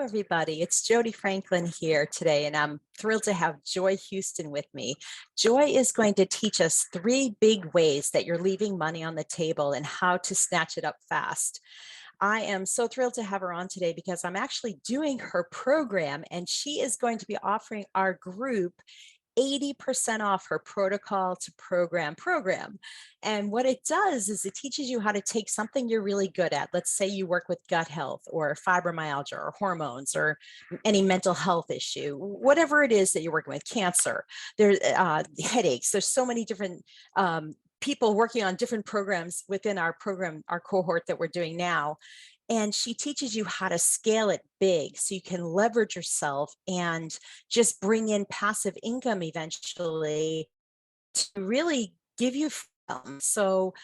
everybody. It's Jody Franklin here today, and I'm thrilled to have Joy Houston with me. Joy is going to teach us 3 big ways that you're leaving money on the table and how to snatch it up fast. I am so thrilled to have her on today because I'm actually doing her program, and she is going to be offering our group 80% off her protocol to program. And what it does is it teaches you how to take something you're really good at. Let's say you work with gut health or fibromyalgia or hormones or any mental health issue, whatever it is that you're working with, cancer, there's headaches. There's so many different people working on different programs within our program, our cohort that we're doing now. And she teaches you how to scale it big so you can leverage yourself and just bring in passive income eventually to really give you freedom. So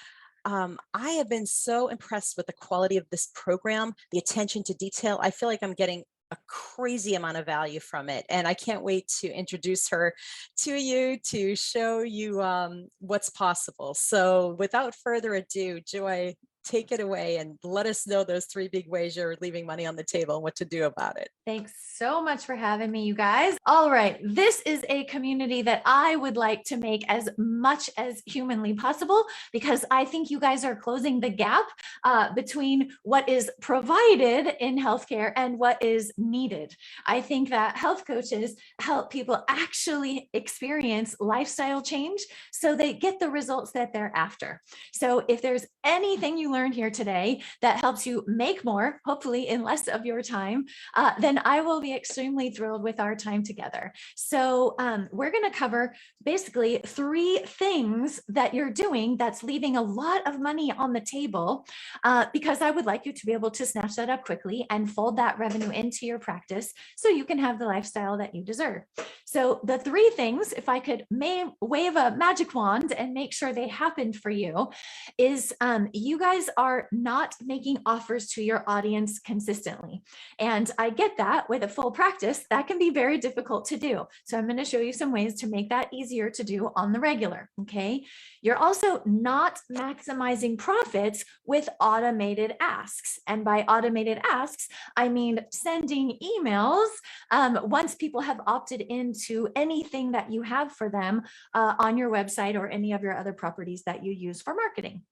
I have been so impressed with the quality of this program, the attention to detail. I feel like I'm getting a crazy amount of value from it. And I can't wait to introduce her to you to show you what's possible. So without further ado, Joy, take it away and let us know those 3 big ways you're leaving money on the table and what to do about it. Thanks so much for having me, you guys. All right. This is a community that I would like to make as much as humanly possible because I think you guys are closing the gap between what is provided in healthcare and what is needed. I think that health coaches help people actually experience lifestyle change so they get the results that they're after. So if there's anything you learn here today that helps you make more, hopefully in less of your time, then I will be extremely thrilled with our time together. So we're going to cover basically 3 things that you're doing that's leaving a lot of money on the table because I would like you to be able to snatch that up quickly and fold that revenue into your practice so you can have the lifestyle that you deserve. So the 3 things, if I could wave a magic wand and make sure they happened for you, is you guys are not making offers to your audience consistently. And I get that with a full practice, that can be very difficult to do. So I'm going to show you some ways to make that easier to do on the regular. Okay. You're also not maximizing profits with automated asks. And by automated asks, I mean sending emails once people have opted into anything that you have for them on your website or any of your other properties that you use for marketing.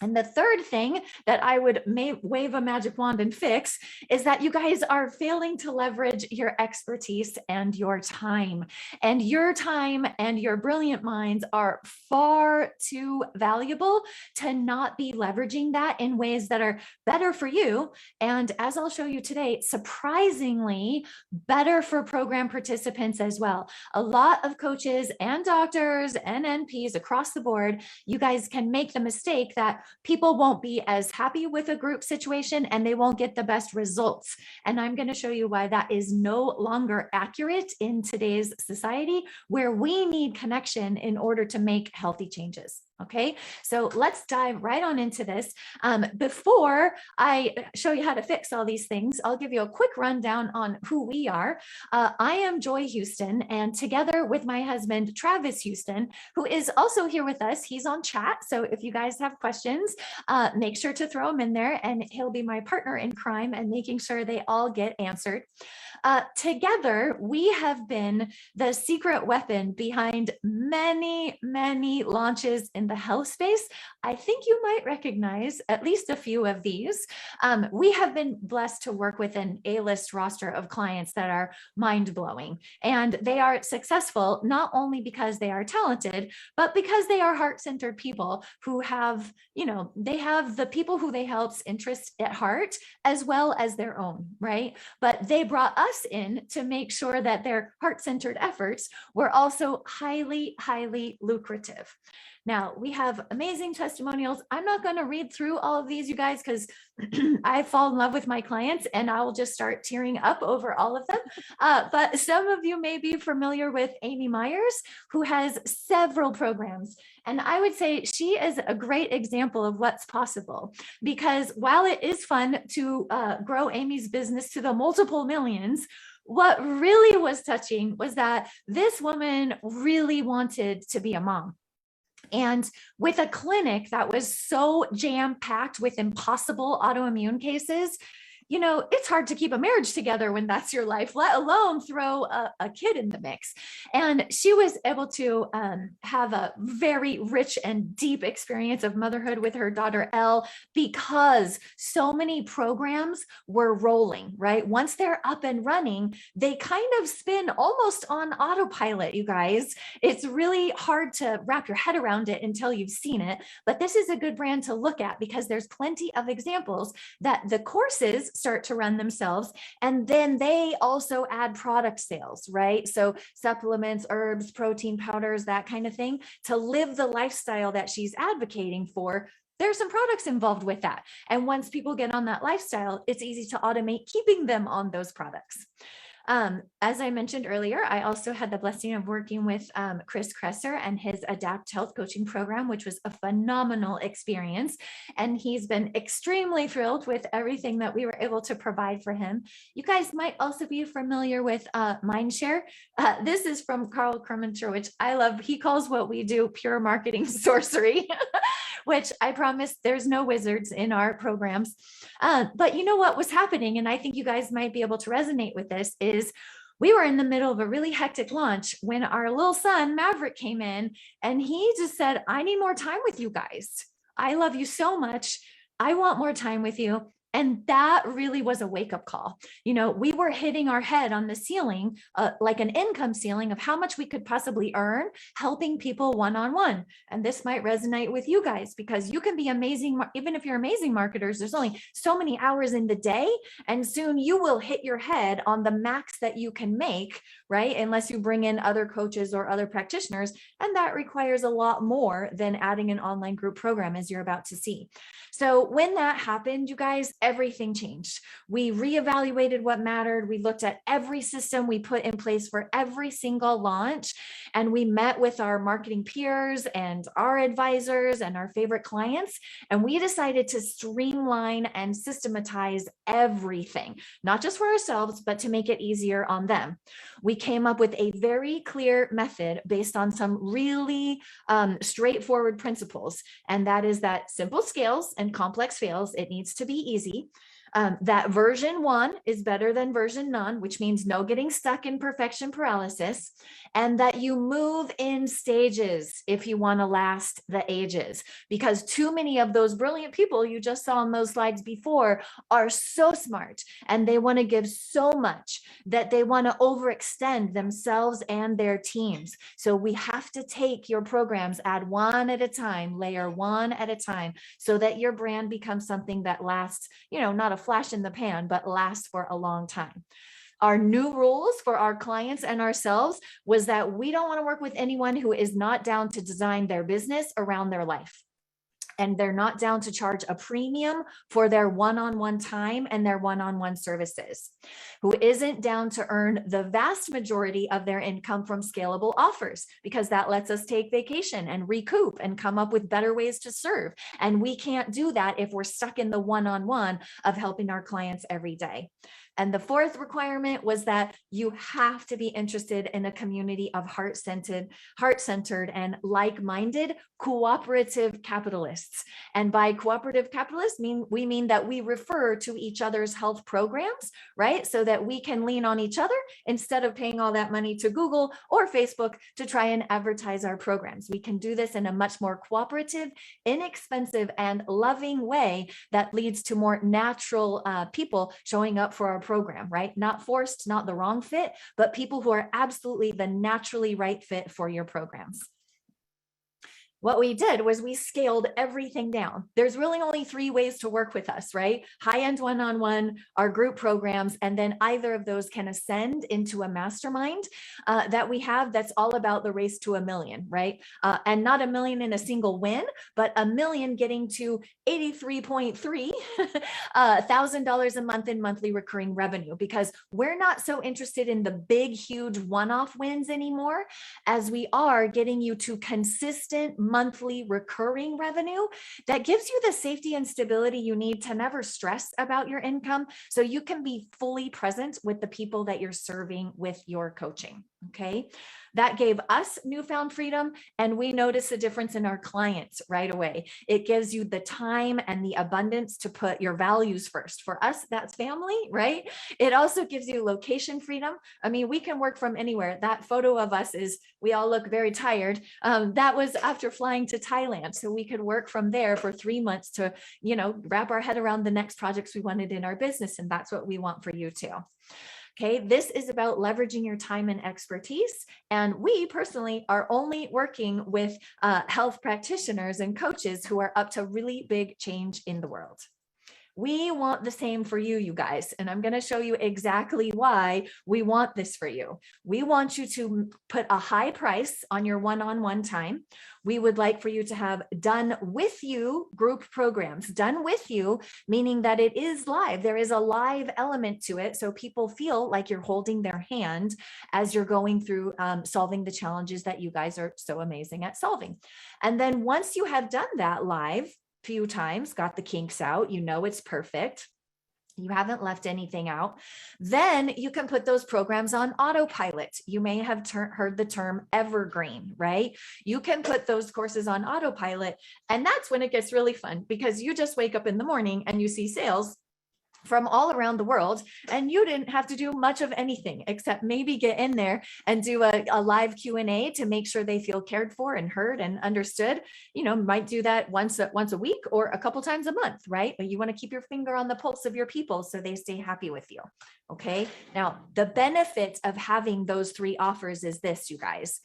And the third thing that I would wave a magic wand and fix is that you guys are failing to leverage your expertise and your time. And your time and your brilliant minds are far too valuable to not be leveraging that in ways that are better for you. And as I'll show you today, surprisingly better for program participants as well. A lot of coaches and doctors and NPs across the board, you guys can make the mistake that people won't be as happy with a group situation and they won't get the best results. And I'm going to show you why that is no longer accurate in today's society where we need connection in order to make healthy changes. Okay, so let's dive right on into this. Before I show you how to fix all these things, I'll give you a quick rundown on who we are. I am Joy Houston, and together with my husband, Travis Houston, who is also here with us, he's on chat. So if you guys have questions, make sure to throw him in there, and he'll be my partner in crime and making sure they all get answered. Together, we have been the secret weapon behind many, many launches in the health space. I think you might recognize at least a few of these. We have been blessed to work with an A-list roster of clients that are mind-blowing, and they are successful not only because they are talented, but because they are heart-centered people who have, they have the people who they help's interest at heart as well as their own, right? But they brought us in to make sure that their heart-centered efforts were also highly, highly lucrative. Now, we have amazing testimonials. I'm not going to read through all of these, you guys, because I fall in love with my clients and I will just start tearing up over all of them. But some of you may be familiar with Amy Myers, who has several programs. And I would say she is a great example of what's possible, because while it is fun to grow Amy's business to the multiple millions, what really was touching was that this woman really wanted to be a mom. And with a clinic that was so jam-packed with impossible autoimmune cases, it's hard to keep a marriage together when that's your life, let alone throw a kid in the mix. And she was able to have a very rich and deep experience of motherhood with her daughter, Elle, because so many programs were rolling, right? Once they're up and running, they kind of spin almost on autopilot, you guys. It's really hard to wrap your head around it until you've seen it, but this is a good brand to look at because there's plenty of examples that the courses start to run themselves, and then they also add product sales, right? So supplements, herbs, protein powders, that kind of thing, to live the lifestyle that she's advocating for. There's some products involved with that. And once people get on that lifestyle, it's easy to automate keeping them on those products. As I mentioned earlier, I also had the blessing of working with Chris Kresser and his Adapt Health Coaching Program, which was a phenomenal experience. And he's been extremely thrilled with everything that we were able to provide for him. You guys might also be familiar with Mindshare. This is from Carl Kermenter, which I love. He calls what we do pure marketing sorcery. Which I promise there's no wizards in our programs. But you know what was happening, and I think you guys might be able to resonate with this, is we were in the middle of a really hectic launch when our little son, Maverick, came in and he just said, I need more time with you guys. I love you so much. I want more time with you. And that really was a wake-up call. We were hitting our head on the ceiling, like an income ceiling of how much we could possibly earn helping people one-on-one. And this might resonate with you guys because you can be amazing. Even if you're amazing marketers, there's only so many hours in the day. And soon you will hit your head on the max that you can make, right? Unless you bring in other coaches or other practitioners. And that requires a lot more than adding an online group program, as you're about to see. So when that happened, you guys, everything changed. We reevaluated what mattered. We looked at every system we put in place for every single launch. And we met with our marketing peers and our advisors and our favorite clients. And we decided to streamline and systematize everything, not just for ourselves, but to make it easier on them. We came up with a very clear method based on some really straightforward principles. And that is that simple scales and complex fails, it needs to be easy. That version 1 is better than version none, which means no getting stuck in perfection paralysis, and that you move in stages if you want to last the ages, because too many of those brilliant people you just saw on those slides before are so smart and they want to give so much that they want to overextend themselves and their teams. So we have to take your programs, add one at a time, layer one at a time, so that your brand becomes something that lasts, not a flash in the pan, but lasts for a long time. Our new rules for our clients and ourselves was that we don't want to work with anyone who is not down to design their business around their life. And they're not down to charge a premium for their one-on-one time and their one-on-one services, who isn't down to earn the vast majority of their income from scalable offers, because that lets us take vacation and recoup and come up with better ways to serve. And we can't do that if we're stuck in the one-on-one of helping our clients every day. And the fourth requirement was that you have to be interested in a community of heart-centered and like-minded cooperative capitalists. And by cooperative capitalists, we mean that we refer to each other's health programs, right? So that we can lean on each other instead of paying all that money to Google or Facebook to try and advertise our programs. We can do this in a much more cooperative, inexpensive, and loving way that leads to more natural people showing up for our program, right? Not forced, not the wrong fit, but people who are absolutely the naturally right fit for your programs. What we did was we scaled everything down. There's really only 3 ways to work with us, right? High-end one-on-one, our group programs, and then either of those can ascend into a mastermind that we have that's all about the race to $1 million, right? And not $1 million in a single win, but $1 million getting to $83.3 thousand a month in monthly recurring revenue, because we're not so interested in the big, huge one-off wins anymore, as we are getting you to consistent monthly recurring revenue that gives you the safety and stability you need to never stress about your income, so you can be fully present with the people that you're serving with your coaching. Okay, that gave us newfound freedom, and we notice a difference in our clients right away. It gives you the time and the abundance to put your values first. For us, that's family, right? It also gives you location freedom. I mean, we can work from anywhere. That photo of us is, we all look very tired. That was after flying to Thailand. So we could work from there for 3 months to, wrap our head around the next projects we wanted in our business. And that's what we want for you too. Okay, this is about leveraging your time and expertise. And we personally are only working with health practitioners and coaches who are up to really big change in the world. We want the same for you, you guys. And I'm going to show you exactly why we want this for you. We want you to put a high price on your one-on-one time. We would like for you to have done with you group programs. Done with you, meaning that it is live. There is a live element to it. So people feel like you're holding their hand as you're going through solving the challenges that you guys are so amazing at solving. And then once you have done that live, few times, got the kinks out, it's perfect, you haven't left anything out, then you can put those programs on autopilot. You may have heard the term evergreen, right? You can put those courses on autopilot, and that's when it gets really fun, because you just wake up in the morning and you see sales from all around the world, and you didn't have to do much of anything except maybe get in there and do a live Q&A to make sure they feel cared for and heard and understood. Might do that once a week or a couple times a month, right? But you want to keep your finger on the pulse of your people so they stay happy with you. Okay, now the benefit of having those 3 offers is this, you guys.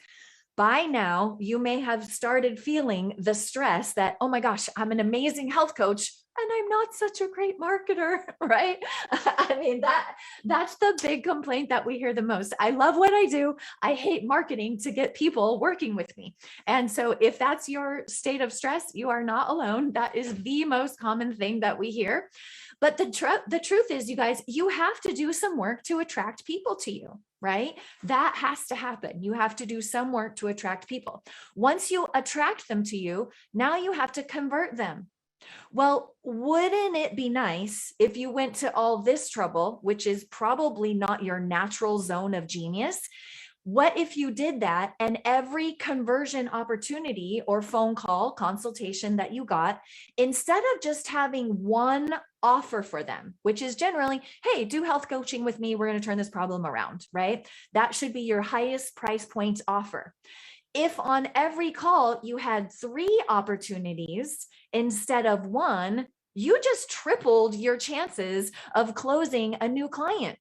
By now, you may have started feeling the stress that, oh my gosh, I'm an amazing health coach and I'm not such a great marketer, right? I mean, that's the big complaint that we hear the most. I love what I do. I hate marketing to get people working with me. And so if that's your state of stress, you are not alone. That is the most common thing that we hear. But the truth is, you guys, you have to do some work to attract people to you, right? That has to happen. You have to do some work to attract people. Once you attract them to you, now you have to convert them. Well, wouldn't it be nice if you went to all this trouble, which is probably not your natural zone of genius? What if you did that, and every conversion opportunity or phone call consultation that you got, instead of just having one offer for them, which is generally, hey, do health coaching with me, we're going to turn this problem around, right? That should be your highest price point offer. If on every call you had 3 opportunities instead of 1, you just tripled your chances of closing a new client,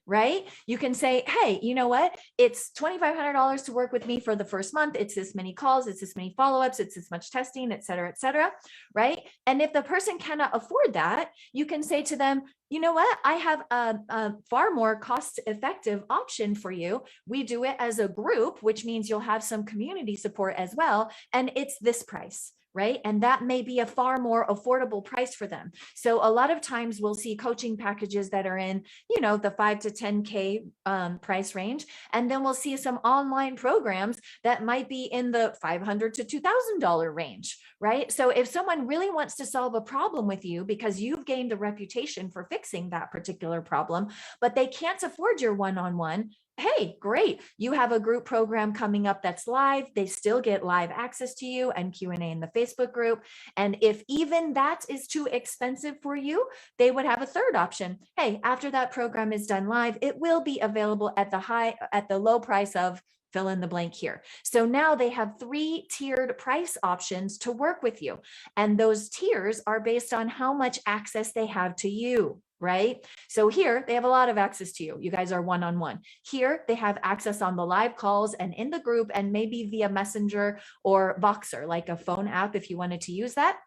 right? You can say, hey, you know what? It's $2,500 to work with me for the first month. It's this many calls, it's this many follow-ups, it's this much testing, et cetera, right? And if the person cannot afford that, you can say to them, you know what? I have a far more cost-effective option for you. We do it as a group, which means you'll have some community support as well. And it's this price, right? And that may be a far more affordable price for them. So a lot of times we'll see coaching packages that are in, the 5 to 10K price range. And then we'll see some online programs that might be in the $500 to $2,000 range, right? So if someone really wants to solve a problem with you because you've gained a reputation for fixing that particular problem, but they can't afford your one-on-one, hey, great. You have a group program coming up that's live. They still get live access to you and Q&A in the Facebook group. And if even that is too expensive for you, they would have a third option. Hey, after that program is done live, it will be available at the low price of fill in the blank here. So now they have 3 tiered price options to work with you. And those tiers are based on how much access they have to you, right? So here they have a lot of access to you. You guys are one-on-one. Here they have access on the live calls and in the group and maybe via Messenger or Voxer, like a phone app if you wanted to use that.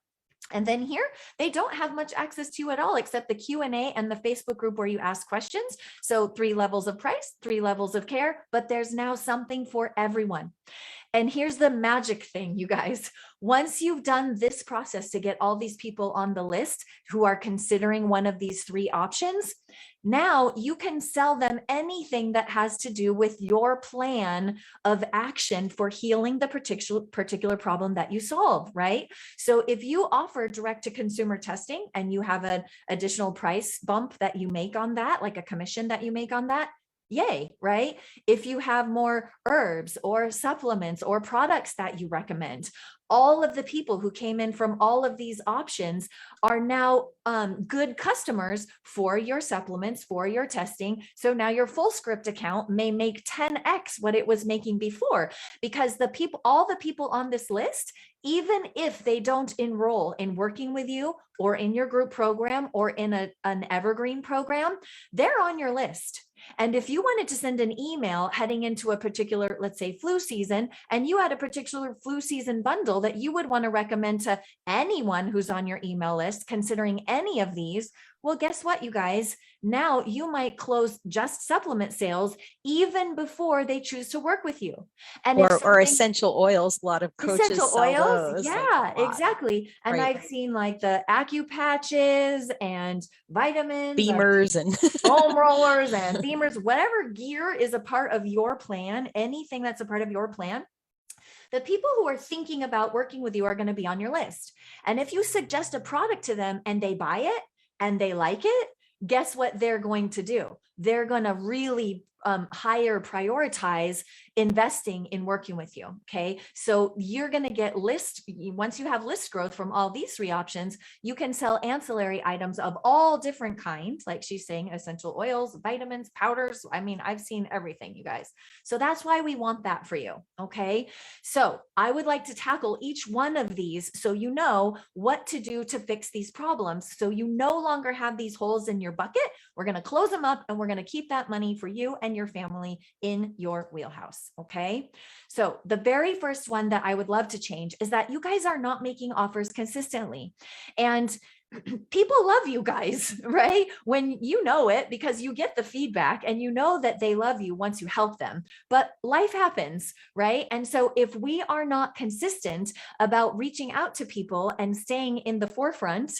And then here, they don't have much access to you at all, except the Q&A and the Facebook group where you ask questions. So 3 levels of price, 3 levels of care, but there's now something for everyone. And here's the magic thing, you guys. Once you've done this process to get all these people on the list who are considering one of these 3 options, now you can sell them anything that has to do with your plan of action for healing the particular problem that you solve, right? So if you offer direct to consumer testing and you have an additional price bump that you make on that, like a commission that you make on that, yay, right? If you have more herbs or supplements or products that you recommend, all of the people who came in from all of these options are now good customers for your supplements, for your testing. So now your full script account may make 10x what it was making before, because all the people on this list, even if they don't enroll in working with you or in your group program or in an evergreen program, they're on your list. And if you wanted to send an email heading into a particular, let's say, flu season, and you had a particular flu season bundle that you would want to recommend to anyone who's on your email list, considering any of these, well, guess what, you guys? Now you might close just supplement sales even before they choose to work with you. And or essential oils. A lot of coaches essential sell oils, those. yeah, exactly. And right. I've seen like the patches and vitamins, Beamers and foam rollers and themers, whatever gear is a part of your plan, anything that's a part of your plan, the people who are thinking about working with you are going to be on your list. And if you suggest a product to them and they buy it and they like it, guess what they're going to do? They're going to really prioritize investing in working with you. Okay. So you're going to get once you have list growth from all these three options, you can sell ancillary items of all different kinds. Like she's saying, essential oils, vitamins, powders. I mean, I've seen everything, you guys. So that's why we want that for you. Okay. So I would like to tackle each one of these so you know what to do to fix these problems. So you no longer have these holes in your bucket. We're going to close them up and we're going to keep that money for you and your family in your wheelhouse. Okay. So the very first one that I would love to change is that you guys are not making offers consistently. And people love you guys, right? When you know it, because you get the feedback and you know that they love you once you help them, but life happens, right? And so if we are not consistent about reaching out to people and staying in the forefront,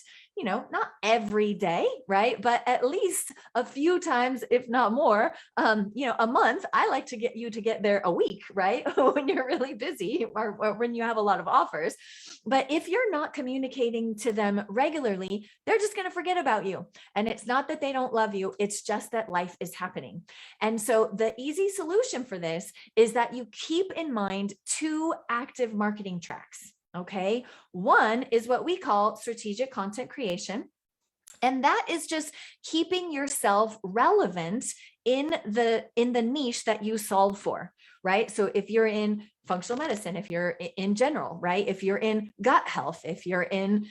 not every day, right? But at least a few times, if not more, a month. I like to get you to get there a week, right? When you're really busy or when you have a lot of offers. But if you're not communicating to them regularly, they're just going to forget about you. And it's not that they don't love you. It's just that life is happening. And so the easy solution for this is that you keep in mind 2 active marketing tracks. Okay. One is what we call strategic content creation. And that is just keeping yourself relevant in the niche that you solve for, right? So if you're in functional medicine, if you're in general, right? If you're in gut health, if you're in,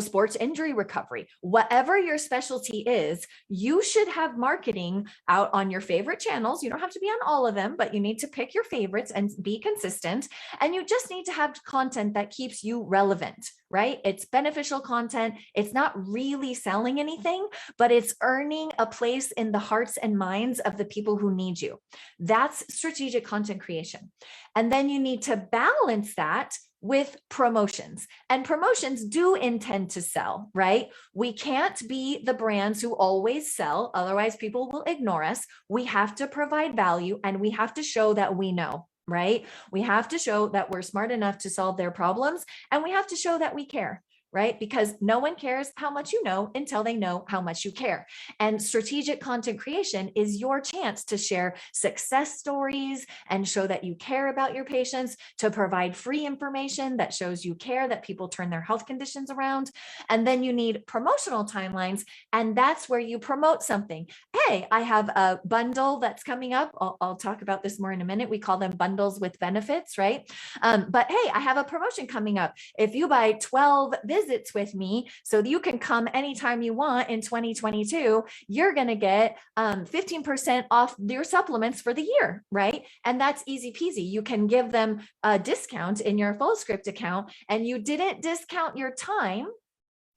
sports injury recovery, whatever your specialty is, you should have marketing out on your favorite channels. You don't have to be on all of them, but you need to pick your favorites and be consistent. And you just need to have content that keeps you relevant, right? It's beneficial content. It's not really selling anything, but it's earning a place in the hearts and minds of the people who need you. That's strategic content creation. And then you need to balance that with promotions. And promotions do intend to sell, right? We can't be the brands who always sell, otherwise people will ignore us. We have to provide value and we have to show that we know, right? We have to show that we're smart enough to solve their problems, and we have to show that we care, right? Because no one cares how much you know until they know how much you care. And strategic content creation is your chance to share success stories and show that you care about your patients, to provide free information that shows you care, that people turn their health conditions around. And then you need promotional timelines. And that's where you promote something. Hey, I have a bundle that's coming up. I'll talk about this more in a minute. We call them bundles with benefits, right? But hey, I have a promotion coming up. If you buy 12 visits with me, so you can come anytime you want in 2022, you're going to get 15% off your supplements for the year, right? And that's easy peasy. You can give them a discount in your full script account, and you didn't discount your time,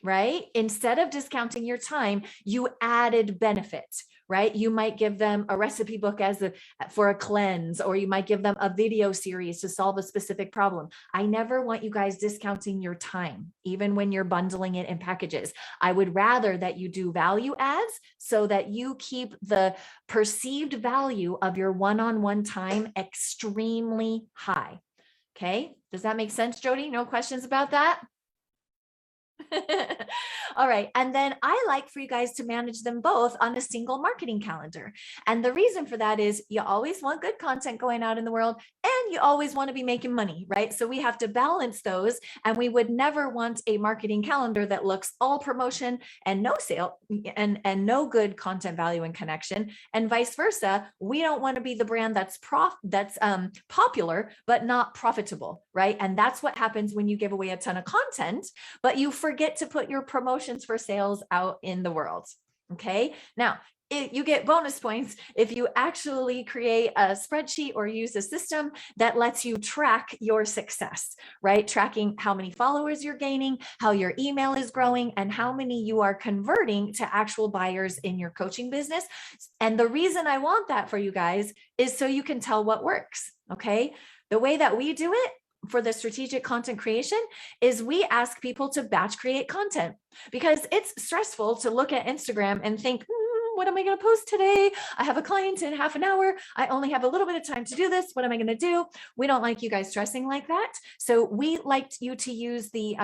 right? Instead of discounting your time, you added benefits, right? You might give them a recipe book for a cleanse, or you might give them a video series to solve a specific problem. I never want you guys discounting your time, even when you're bundling it in packages. I would rather that you do value adds so that you keep the perceived value of your one-on-one time extremely high. Okay. Does that make sense, Jody? No questions about that? All right. And then I like for you guys to manage them both on a single marketing calendar. And the reason for that is you always want good content going out in the world and you always want to be making money, right? So we have to balance those. And we would never want a marketing calendar that looks all promotion and no sale and no good content value and connection. And vice versa. We don't want to be the brand that's popular, but not profitable, right? And that's what happens when you give away a ton of content, but you forget to put your promotions for sales out in the world. Okay. Now, you get bonus points if you actually create a spreadsheet or use a system that lets you track your success, right? Tracking how many followers you're gaining, how your email is growing, and how many you are converting to actual buyers in your coaching business. And the reason I want that for you guys is so you can tell what works. Okay. The way that we do it for the strategic content creation is we ask people to batch create content because it's stressful to look at Instagram and think, what am I going to post today? I have a client in half an hour. I only have a little bit of time to do this. What am I going to do? We don't like you guys stressing like that. So we like you to use the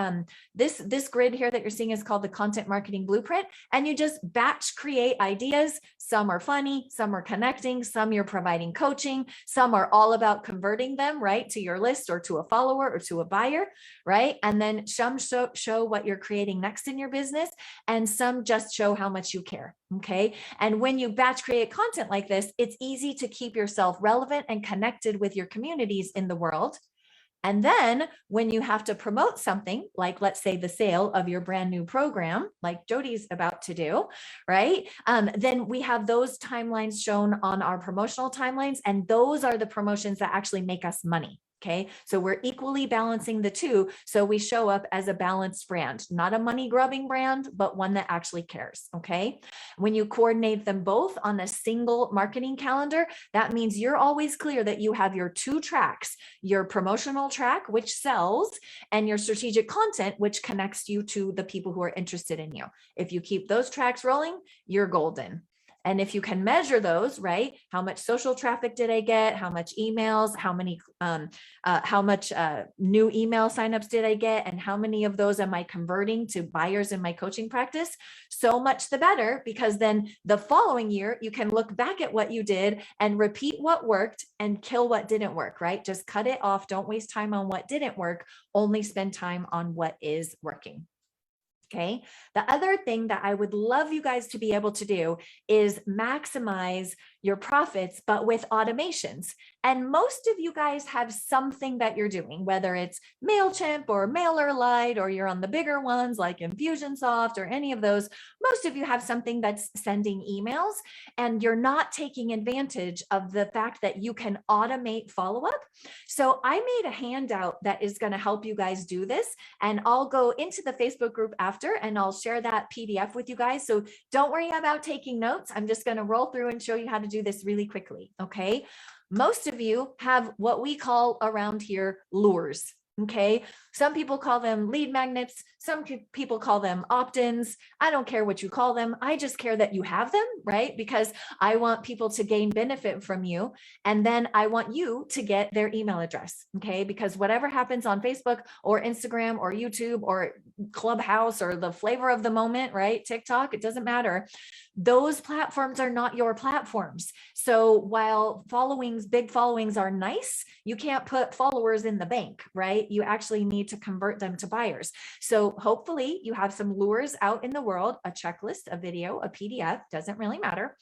this grid here that you're seeing is called the content marketing blueprint. And you just batch create ideas. Some are funny, some are connecting, some you're providing coaching, some are all about converting them, right, to your list or to a follower or to a buyer, right? And then some show what you're creating next in your business, and some just show how much you care. Okay. And when you batch create content like this, it's easy to keep yourself relevant and connected with your communities in the world. And then when you have to promote something, like let's say the sale of your brand new program, like Jody's about to do, right? Then we have those timelines shown on our promotional timelines. And those are the promotions that actually make us money. Okay. So we're equally balancing the two. So we show up as a balanced brand, not a money grubbing brand, but one that actually cares. Okay. When you coordinate them both on a single marketing calendar, that means you're always clear that you have your two tracks, your promotional track, which sells, and your strategic content, which connects you to the people who are interested in you. If you keep those tracks rolling, you're golden. And if you can measure those, right? How much social traffic did I get? How much emails? How much new email signups did I get? And how many of those am I converting to buyers in my coaching practice? So much the better, because then the following year, you can look back at what you did and repeat what worked and kill what didn't work, right? Just cut it off. Don't waste time on what didn't work. Only spend time on what is working. Okay. The other thing that I would love you guys to be able to do is maximize your profits, but with automations. And most of you guys have something that you're doing, whether it's MailChimp or MailerLite, or you're on the bigger ones like Infusionsoft or any of those. Most of you have something that's sending emails, and you're not taking advantage of the fact that you can automate follow-up. So I made a handout that is going to help you guys do this. And I'll go into the Facebook group after, and I'll share that PDF with you guys. So don't worry about taking notes. I'm just going to roll through and show you how to do this really quickly. Okay. Most of you have what we call around here lures. Okay. Some people call them lead magnets. Some people call them opt-ins. I don't care what you call them. I just care that you have them, right? Because I want people to gain benefit from you. And then I want you to get their email address. Okay. Because whatever happens on Facebook or Instagram or YouTube or Clubhouse or the flavor of the moment, right? TikTok, it doesn't matter. Those platforms are not your platforms. So while big followings are nice, you can't put followers in the bank, right? You actually need to convert them to buyers. So hopefully you have some lures out in the world, a checklist, a video, a PDF, doesn't really matter.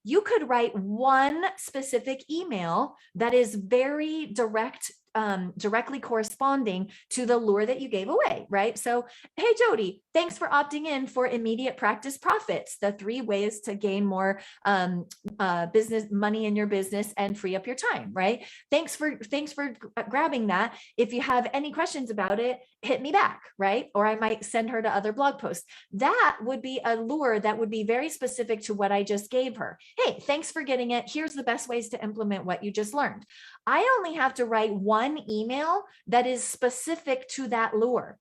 You could write one specific email that is very directly corresponding to the lure that you gave away, right? So, hey, Jody, thanks for opting in for immediate practice profits, the 3 ways to gain more business money in your business and free up your time, right? Thanks for grabbing that. If you have any questions about it, hit me back, right? Or I might send her to other blog posts. That would be a lure that would be very specific to what I just gave her. Hey, thanks for getting it. Here's the best ways to implement what you just learned. I only have to write one email that is specific to that lure.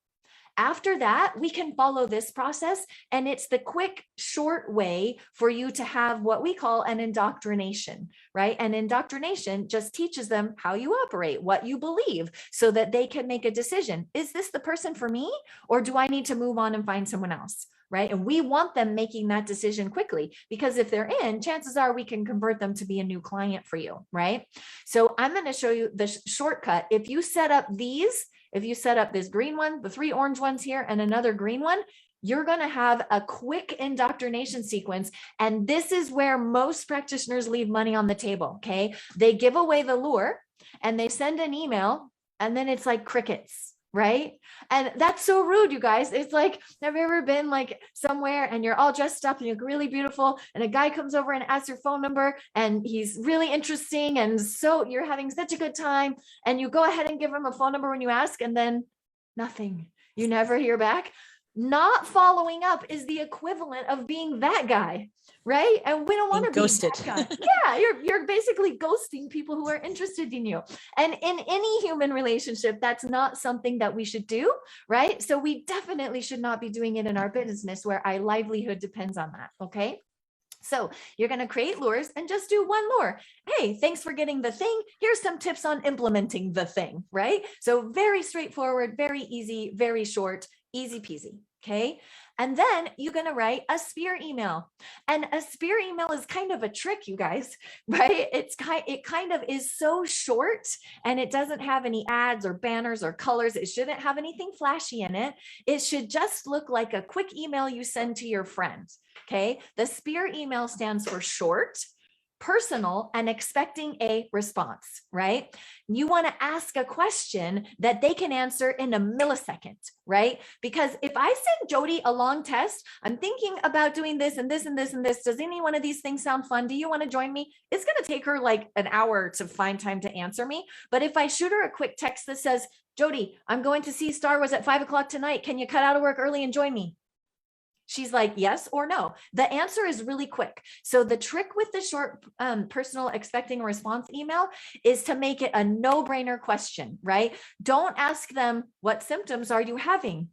After that, we can follow this process, and it's the quick, short way for you to have what we call an indoctrination, right? And indoctrination just teaches them how you operate, what you believe, so that they can make a decision. Is this the person for me, or do I need to move on and find someone else? Right? And we want them making that decision quickly, because if they're in, chances are we can convert them to be a new client for you, right? So I'm going to show you the shortcut. If you set up this green one, the 3 orange ones here, and another green one, you're going to have a quick indoctrination sequence. And this is where most practitioners leave money on the table. Okay. They give away the lure and they send an email, and then it's like crickets. Right. And that's so rude, you guys. It's like, have you ever been like somewhere and you're all dressed up and you look really beautiful, and a guy comes over and asks your phone number, and he's really interesting, and so you're having such a good time, and you go ahead and give him a phone number when you ask, and then nothing. You never hear back. Not following up is the equivalent of being that guy, right? And we don't want to be ghosted. that guy. Yeah, you're basically ghosting people who are interested in you. And in any human relationship, that's not something that we should do, right? So we definitely should not be doing it in our business where our livelihood depends on that, okay? So you're going to create lures and just do one lure. Hey, thanks for getting the thing. Here's some tips on implementing the thing, right? So very straightforward, very easy, very short, easy peasy. Okay. And then you're going to write a spear email, and a spear email is kind of a trick, you guys, right? It kind of is so short, and it doesn't have any ads or banners or colors. It shouldn't have anything flashy in it. It should just look like a quick email you send to your friends. Okay. The spear email stands for short, personal, and expecting a response, right? You want to ask a question that they can answer in a millisecond, right? Because if I send Jody a long test, I'm thinking about doing this and this and this and this. Does any one of these things sound fun? Do you want to join me? It's going to take her like an hour to find time to answer me. But if I shoot her a quick text that says, Jody, I'm going to see Star Wars at 5 o'clock tonight. Can you cut out of work early and join me? She's like, yes or no. The answer is really quick. So the trick with the short personal expecting a response email is to make it a no-brainer question, right? Don't ask them, what symptoms are you having?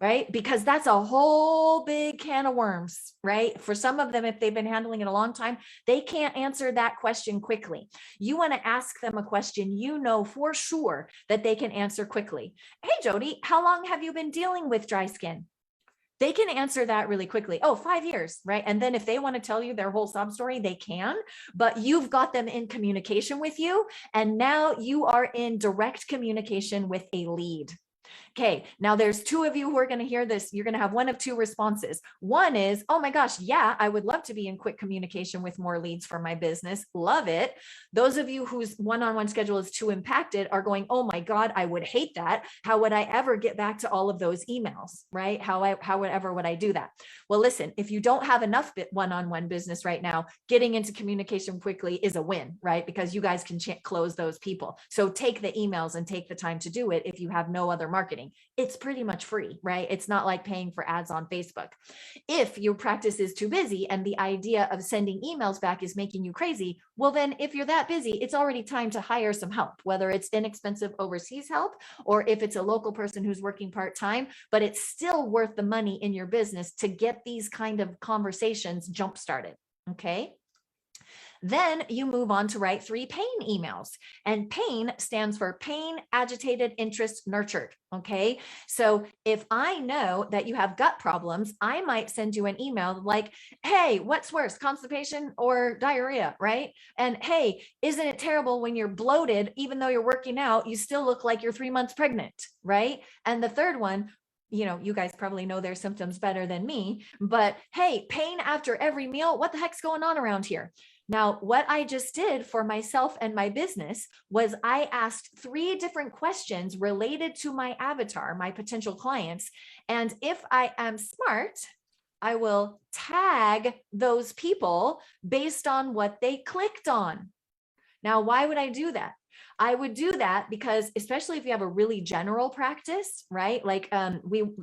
Right? Because that's a whole big can of worms, right? For some of them, if they've been handling it a long time, they can't answer that question quickly. You want to ask them a question you know for sure that they can answer quickly. Hey, Jody, how long have you been dealing with dry skin? They can answer that really quickly. Oh, 5 years, right? And then if they want to tell you their whole sob story, they can, but you've got them in communication with you. And now you are in direct communication with a lead. Okay, now there's 2 of you who are going to hear this. You're going to have one of 2 responses. One is, oh my gosh, yeah, I would love to be in quick communication with more leads for my business. Love it. Those of you whose one-on-one schedule is too impacted are going, oh my God, I would hate that. How would I ever get back to all of those emails, right? How would I do that? Well, listen, if you don't have enough one-on-one business right now, getting into communication quickly is a win, right? Because you guys can close those people. So take the emails and take the time to do it if you have no other marketing. It's pretty much free, right? It's not like paying for ads on Facebook. If your practice is too busy and the idea of sending emails back is making you crazy, well, then if you're that busy, it's already time to hire some help, whether it's inexpensive overseas help or if it's a local person who's working part-time, but it's still worth the money in your business to get these kind of conversations jump-started, okay? Then you move on to write 3 pain emails, and pain stands for pain, agitated, interest, nurtured. Okay. So if I know that you have gut problems, I might send you an email like, hey, what's worse, constipation or diarrhea? Right. And hey, isn't it terrible when you're bloated, even though you're working out, you still look like you're 3 months pregnant. Right. And the third one, you know, you guys probably know their symptoms better than me, but hey, pain after every meal. What the heck's going on around here? Now, what I just did for myself and my business was I asked 3 different questions related to my avatar, my potential clients. And if I am smart, I will tag those people based on what they clicked on. Now, why would I do that? I would do that because, especially if you have a really general practice, right? Like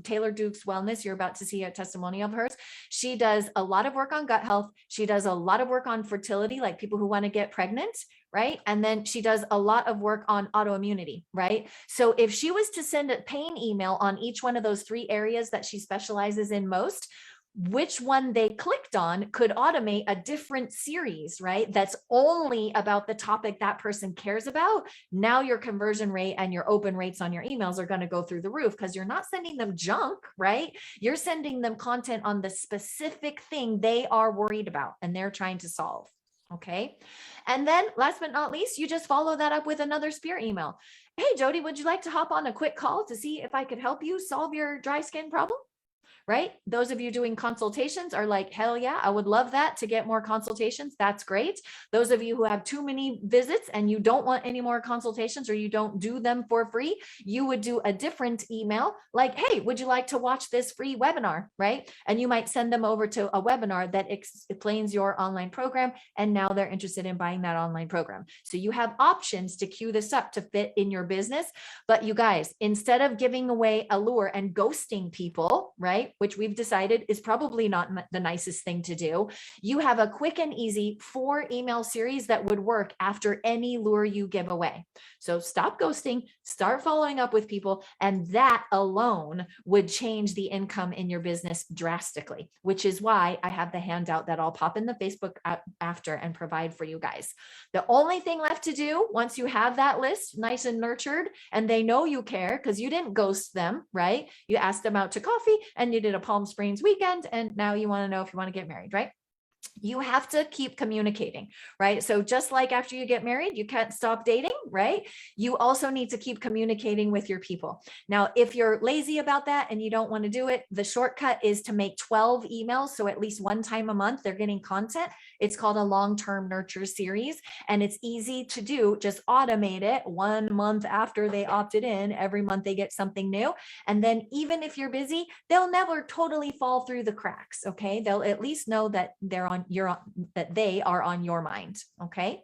Taylor Duke's Wellness, you're about to see a testimony of hers. She does a lot of work on gut health. She does a lot of work on fertility, like people who want to get pregnant, right? And then she does a lot of work on autoimmunity, right? So if she was to send a pain email on each one of those 3 areas that she specializes in most, which one they clicked on could automate a different series, right? That's only about the topic that person cares about. Now your conversion rate and your open rates on your emails are going to go through the roof because you're not sending them junk, right? You're sending them content on the specific thing they are worried about and they're trying to solve. Okay. And then last but not least, you just follow that up with another spear email. Hey, Jody, would you like to hop on a quick call to see if I could help you solve your dry skin problem? Right? Those of you doing consultations are like, hell yeah, I would love that to get more consultations. That's great. Those of you who have too many visits and you don't want any more consultations or you don't do them for free, you would do a different email like, hey, would you like to watch this free webinar? Right? And you might send them over to a webinar that explains your online program. And now they're interested in buying that online program. So you have options to queue this up to fit in your business. But you guys, instead of giving away a lure and ghosting people, right? Which we've decided is probably not the nicest thing to do. You have a quick and easy 4 email series that would work after any lure you give away. So stop ghosting, start following up with people, and that alone would change the income in your business drastically, which is why I have the handout that I'll pop in the Facebook after and provide for you guys. The only thing left to do once you have that list nice and nurtured and they know you care because you didn't ghost them, right? You asked them out to coffee and you did a Palm Springs weekend and now you want to know if you want to get married, right? You have to keep communicating, right? So just like after you get married, you can't stop dating, right? You also need to keep communicating with your people. Now, if you're lazy about that and you don't want to do it, the shortcut is to make 12 emails. So at least one time a month, they're getting content. It's called a long-term nurture series. And it's easy to do. Just automate it 1 month after they opted in. Every month they get something new. And then even if you're busy, they'll never totally fall through the cracks. Okay. They'll at least know that that they are on your mind. Okay.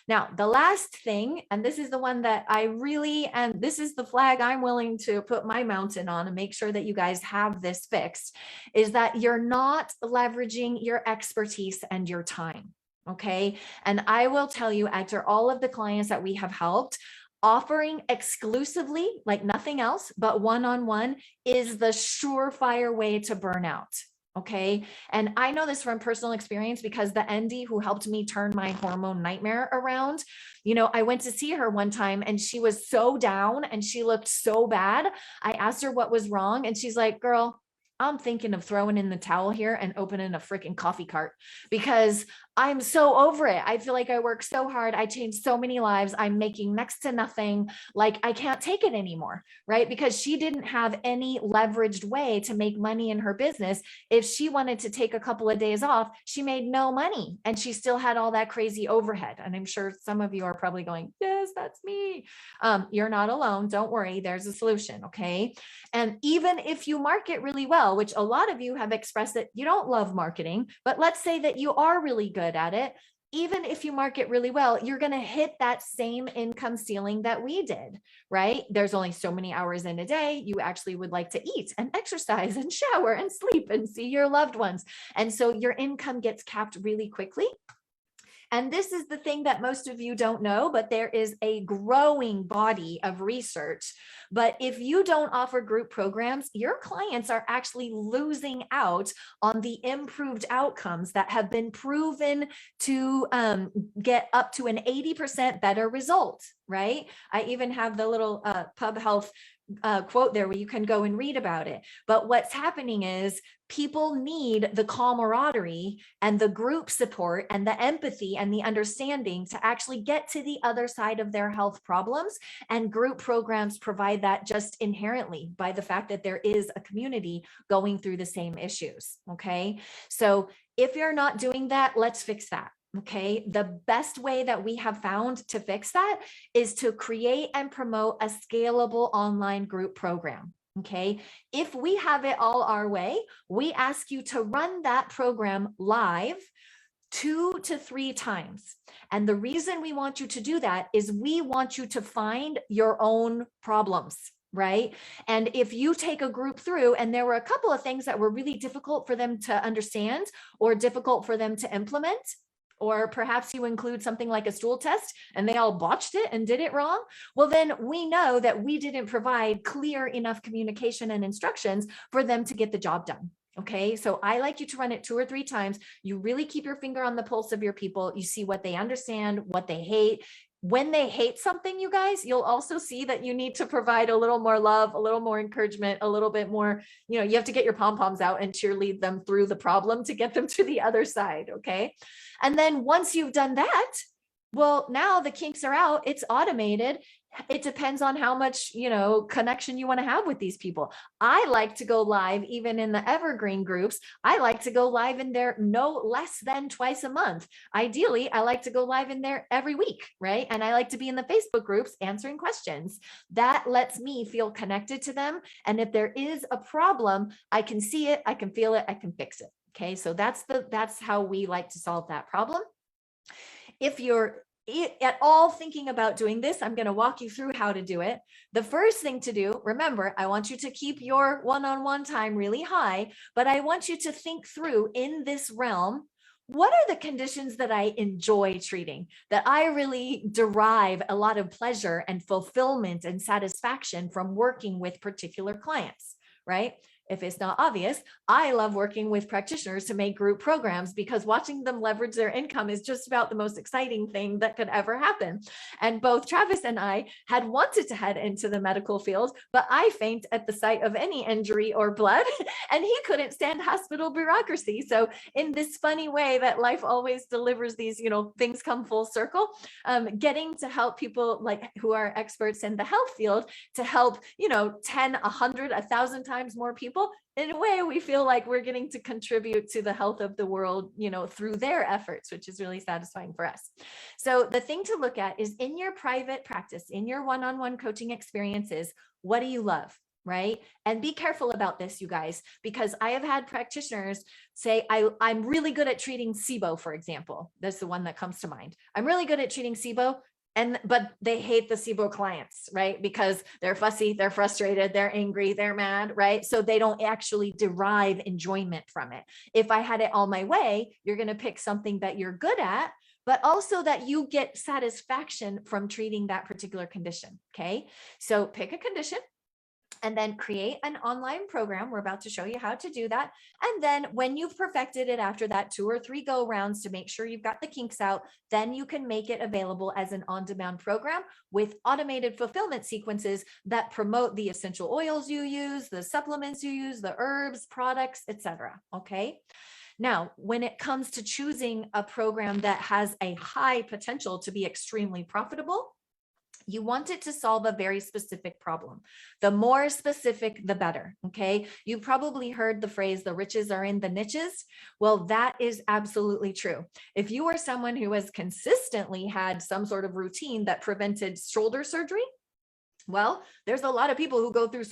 Now, the last thing, and this is the one that I really, and this is the flag I'm willing to put my mountain on and make sure that you guys have this fixed, is that you're not leveraging your expertise and your time. Okay. And I will tell you, after all of the clients that we have helped, offering exclusively, like nothing else, but one-on-one is the surefire way to burn out. Okay. And I know this from personal experience because the ND who helped me turn my hormone nightmare around, I went to see her one time and she was so down and she looked so bad. I asked her what was wrong. And she's like, girl, I'm thinking of throwing in the towel here and opening a freaking coffee cart because I'm so over it. I feel like I work so hard. I changed so many lives. I'm making next to nothing. Like I can't take it anymore, right? Because she didn't have any leveraged way to make money in her business. If she wanted to take a couple of days off, she made no money and she still had all that crazy overhead. And I'm sure some of you are probably going, yes, that's me. You're not alone. Don't worry. There's a solution. Okay. And even if you market really well, which a lot of you have expressed that you don't love marketing, but let's say that you are really good at it. Even if you market really well, you're going to hit that same income ceiling that we did, right? There's only so many hours in a day you actually would like to eat and exercise and shower and sleep and see your loved ones. And so your income gets capped really quickly. And this is the thing that most of you don't know, but there is a growing body of research. But if you don't offer group programs, your clients are actually losing out on the improved outcomes that have been proven to get up to an 80% better result, right? I even have the little Pub Health quote there where you can go and read about it. But what's happening is people need the camaraderie and the group support and the empathy and the understanding to actually get to the other side of their health problems. And group programs provide that just inherently by the fact that there is a community going through the same issues. Okay. So if you're not doing that, let's fix that. Okay. The best way that we have found to fix that is to create and promote a scalable online group program. Okay. If we have it all our way, we ask you to run that program live 2 to 3 times. And the reason we want you to do that is we want you to find your own problems, right? And if you take a group through and there were a couple of things that were really difficult for them to understand or difficult for them to implement, or perhaps you include something like a stool test and they all botched it and did it wrong, well, then we know that we didn't provide clear enough communication and instructions for them to get the job done. Okay, so I like you to run it 2 or 3 times. You really keep your finger on the pulse of your people. You see what they understand, what they hate. When they hate something, you guys, you'll also see that you need to provide a little more love, a little more encouragement, a little bit more, you have to get your pom-poms out and cheerlead them through the problem to get them to the other side. Okay. And then once you've done that, well, now the kinks are out, it's automated. It depends on how much, connection you want to have with these people. I like to go live, even in the evergreen groups. I like to go live in there no less than twice a month. Ideally, I like to go live in there every week, right? And I like to be in the Facebook groups answering questions. That lets me feel connected to them. And if there is a problem, I can see it, I can feel it, I can fix it. Okay, so that's how we like to solve that problem. If you're at all thinking about doing this, I'm going to walk you through how to do it. The first thing to do, remember, I want you to keep your one-on-one time really high, but I want you to think through in this realm, what are the conditions that I enjoy treating, that I really derive a lot of pleasure and fulfillment and satisfaction from working with particular clients, right? If it's not obvious, I love working with practitioners to make group programs because watching them leverage their income is just about the most exciting thing that could ever happen. And both Travis and I had wanted to head into the medical field, but I faint at the sight of any injury or blood, and he couldn't stand hospital bureaucracy. So in this funny way that life always delivers these, things come full circle, getting to help people like who are experts in the health field to help, 10, 100, 1,000 times more people. In a way, we feel like we're getting to contribute to the health of the world, through their efforts, which is really satisfying for us. So the thing to look at is in your private practice, in your one-on-one coaching experiences, what do you love? Right? And be careful about this, you guys, because I have had practitioners say, I'm really good at treating SIBO, for example. That's the one that comes to mind. I'm really good at treating SIBO. But they hate the SIBO clients, right? Because they're fussy, they're frustrated, they're angry, they're mad, right? So they don't actually derive enjoyment from it. If I had it all my way, you're going to pick something that you're good at, but also that you get satisfaction from treating that particular condition. Okay. So pick a condition, and then create an online program. We're about to show you how to do that. And then when you've perfected it after that 2 or 3 go rounds to make sure you've got the kinks out, then you can make it available as an on-demand program with automated fulfillment sequences that promote the essential oils you use, the supplements you use, the herbs, products, etc. Okay. Now, when it comes to choosing a program that has a high potential to be extremely profitable, you want it to solve a very specific problem. The more specific, the better. Okay. You probably heard the phrase, the riches are in the niches. Well, that is absolutely true. If you are someone who has consistently had some sort of routine that prevented shoulder surgery, well, there's a lot of people who go through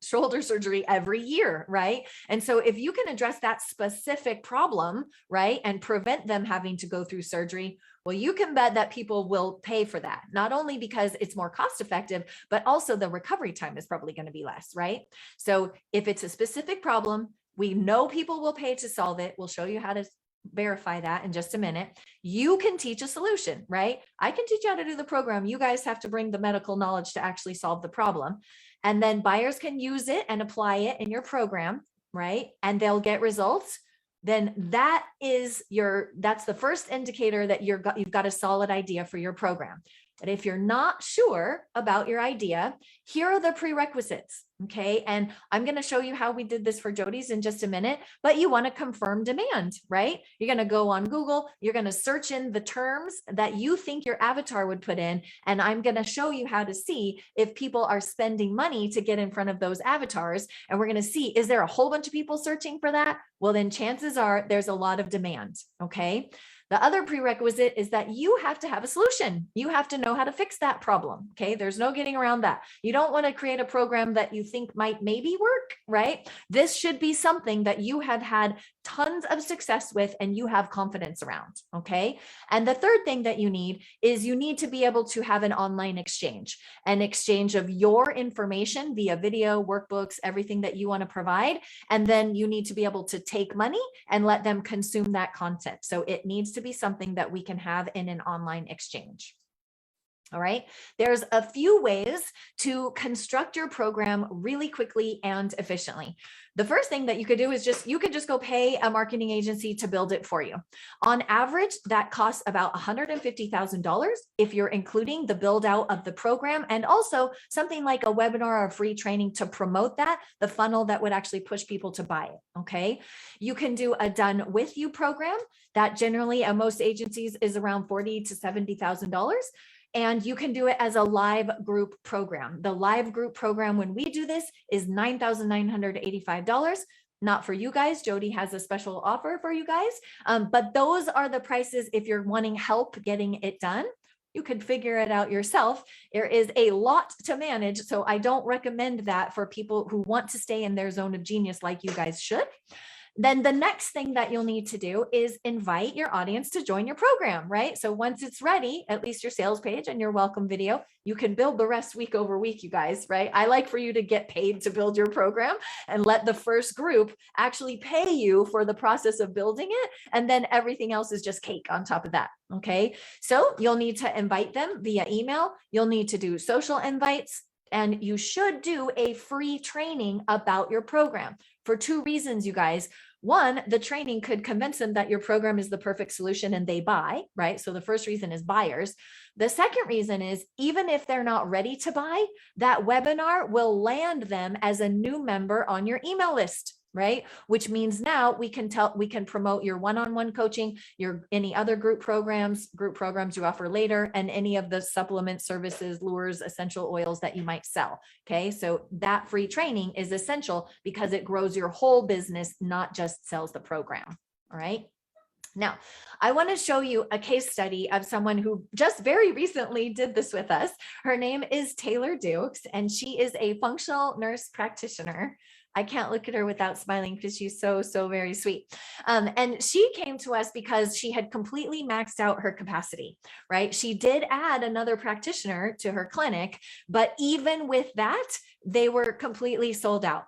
shoulder surgery every year, right? And so if you can address that specific problem, right, and prevent them having to go through surgery, well, you can bet that people will pay for that, not only because it's more cost effective, but also the recovery time is probably going to be less, right? So if it's a specific problem, we know people will pay to solve it. We'll show you how to verify that in just a minute. You can teach a solution, right? I can teach you how to do the program. You guys have to bring the medical knowledge to actually solve the problem. And then buyers can use it and apply it in your program, right? And they'll get results. Then that's the first indicator that you've got a solid idea for your program. But if you're not sure about your idea, here are the prerequisites. Okay. And I'm going to show you how we did this for Jody's in just a minute, but you want to confirm demand, right? You're going to go on Google, you're going to search in the terms that you think your avatar would put in. And I'm going to show you how to see if people are spending money to get in front of those avatars. And we're going to see, is there a whole bunch of people searching for that? Well, then chances are there's a lot of demand. Okay. The other prerequisite is that you have to have a solution. You have to know how to fix that problem. Okay. There's no getting around that. You don't want to create a program that you think might maybe work, right? This should be something that you have had tons of success with and you have confidence around. Okay. And the third thing that you need is you need to be able to have an online exchange, an exchange of your information via video, workbooks, everything that you want to provide. And then you need to be able to take money and let them consume that content. So it needs to be something that we can have in an online exchange. All right. There's a few ways to construct your program really quickly and efficiently. The first thing that you could do is you could just go pay a marketing agency to build it for you. On average, that costs about $150,000 if you're including the build out of the program and also something like a webinar or free training to promote that, the funnel that would actually push people to buy it. Okay. You can do a done with you program that generally at most agencies is around $40,000 to $70,000. And you can do it as a live group program. The live group program, when we do this, is $9,985. Not for you guys. Jody has a special offer for you guys. But those are the prices if you're wanting help getting it done. You can figure it out yourself. There is a lot to manage. So I don't recommend that for people who want to stay in their zone of genius like you guys should. Then the next thing that you'll need to do is invite your audience to join your program, right? So once it's ready, at least your sales page and your welcome video, you can build the rest week over week, you guys, right? I like for you to get paid to build your program and let the first group actually pay you for the process of building it. And then everything else is just cake on top of that. Okay. So you'll need to invite them via email. You'll need to do social invites. And you should do a free training about your program for two reasons, you guys. One, the training could convince them that your program is the perfect solution and they buy, right? So the first reason is buyers. The second reason is even if they're not ready to buy, that webinar will land them as a new member on your email list, right? Which means now we can promote your one-on-one coaching, any other group programs you offer later, and any of the supplement services, lures, essential oils that you might sell. Okay. So that free training is essential because it grows your whole business, not just sells the program. All right. Now, I want to show you a case study of someone who just very recently did this with us. Her name is Taylor Dukes, and she is a functional nurse practitioner. I can't look at her without smiling because she's so very sweet. And she came to us because she had completely maxed out her capacity, right? She did add another practitioner to her clinic, but even with that, they were completely sold out.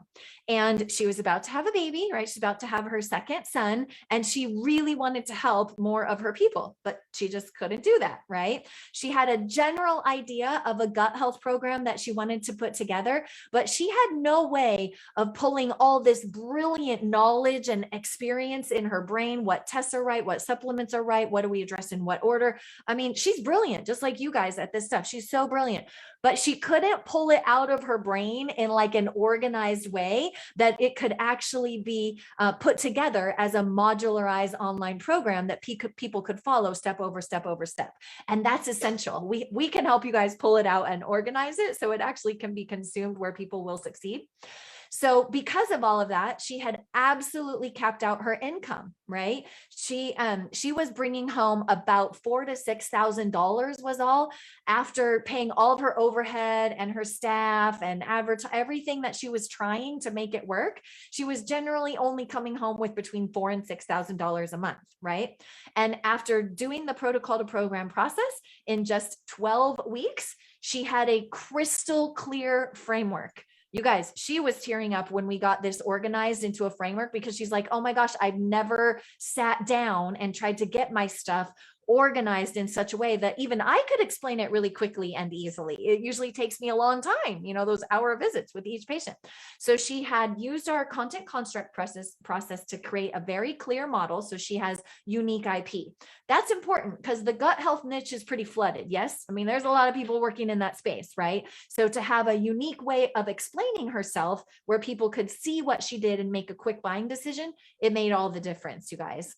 And she was about to have a baby, right? She's about to have her second son, and she really wanted to help more of her people, but she just couldn't do that, right? She had a general idea of a gut health program that she wanted to put together, but she had no way of pulling all this brilliant knowledge and experience in her brain, what tests are right, what supplements are right, what do we address in what order. I mean, she's brilliant, just like you guys at this stuff. She's so brilliant, but she couldn't pull it out of her brain in like an organized way that it could actually be put together as a modularized online program that people could follow step over step over step. And that's essential. We can help you guys pull it out and organize it so it actually can be consumed where people will succeed. So because of all of that, she had absolutely capped out her income, right? She was bringing home about $4,000 to $6,000 was all after paying all of her overhead and her staff and everything that she was trying to make it work. She was generally only coming home with between $4,000 and $6,000 a month, right? And after doing the protocol to program process in just 12 weeks, she had a crystal clear framework. You guys, she was tearing up when we got this organized into a framework because she's like, oh my gosh, I've never sat down and tried to get my stuff organized in such a way that even I could explain it really quickly and easily. It usually takes me a long time, those hour visits with each patient. So she had used our content construct process to create a very clear model. So she has unique IP. That's important because the gut health niche is pretty flooded. Yes. I mean, there's a lot of people working in that space, right? So to have a unique way of explaining herself where people could see what she did and make a quick buying decision, it made all the difference, you guys.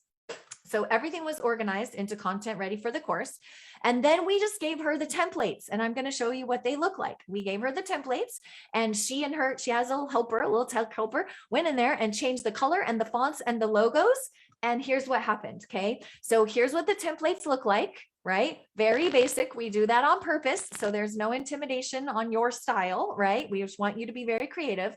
So everything was organized into content ready for the course. And then we just gave her the templates, and I'm going to show you what they look like. We gave her the templates, and she has a little tech helper, went in there and changed the color and the fonts and the logos. And here's what happened. Okay. So here's what the templates look like, right? Very basic. We do that on purpose. So there's no intimidation on your style, right? We just want you to be very creative.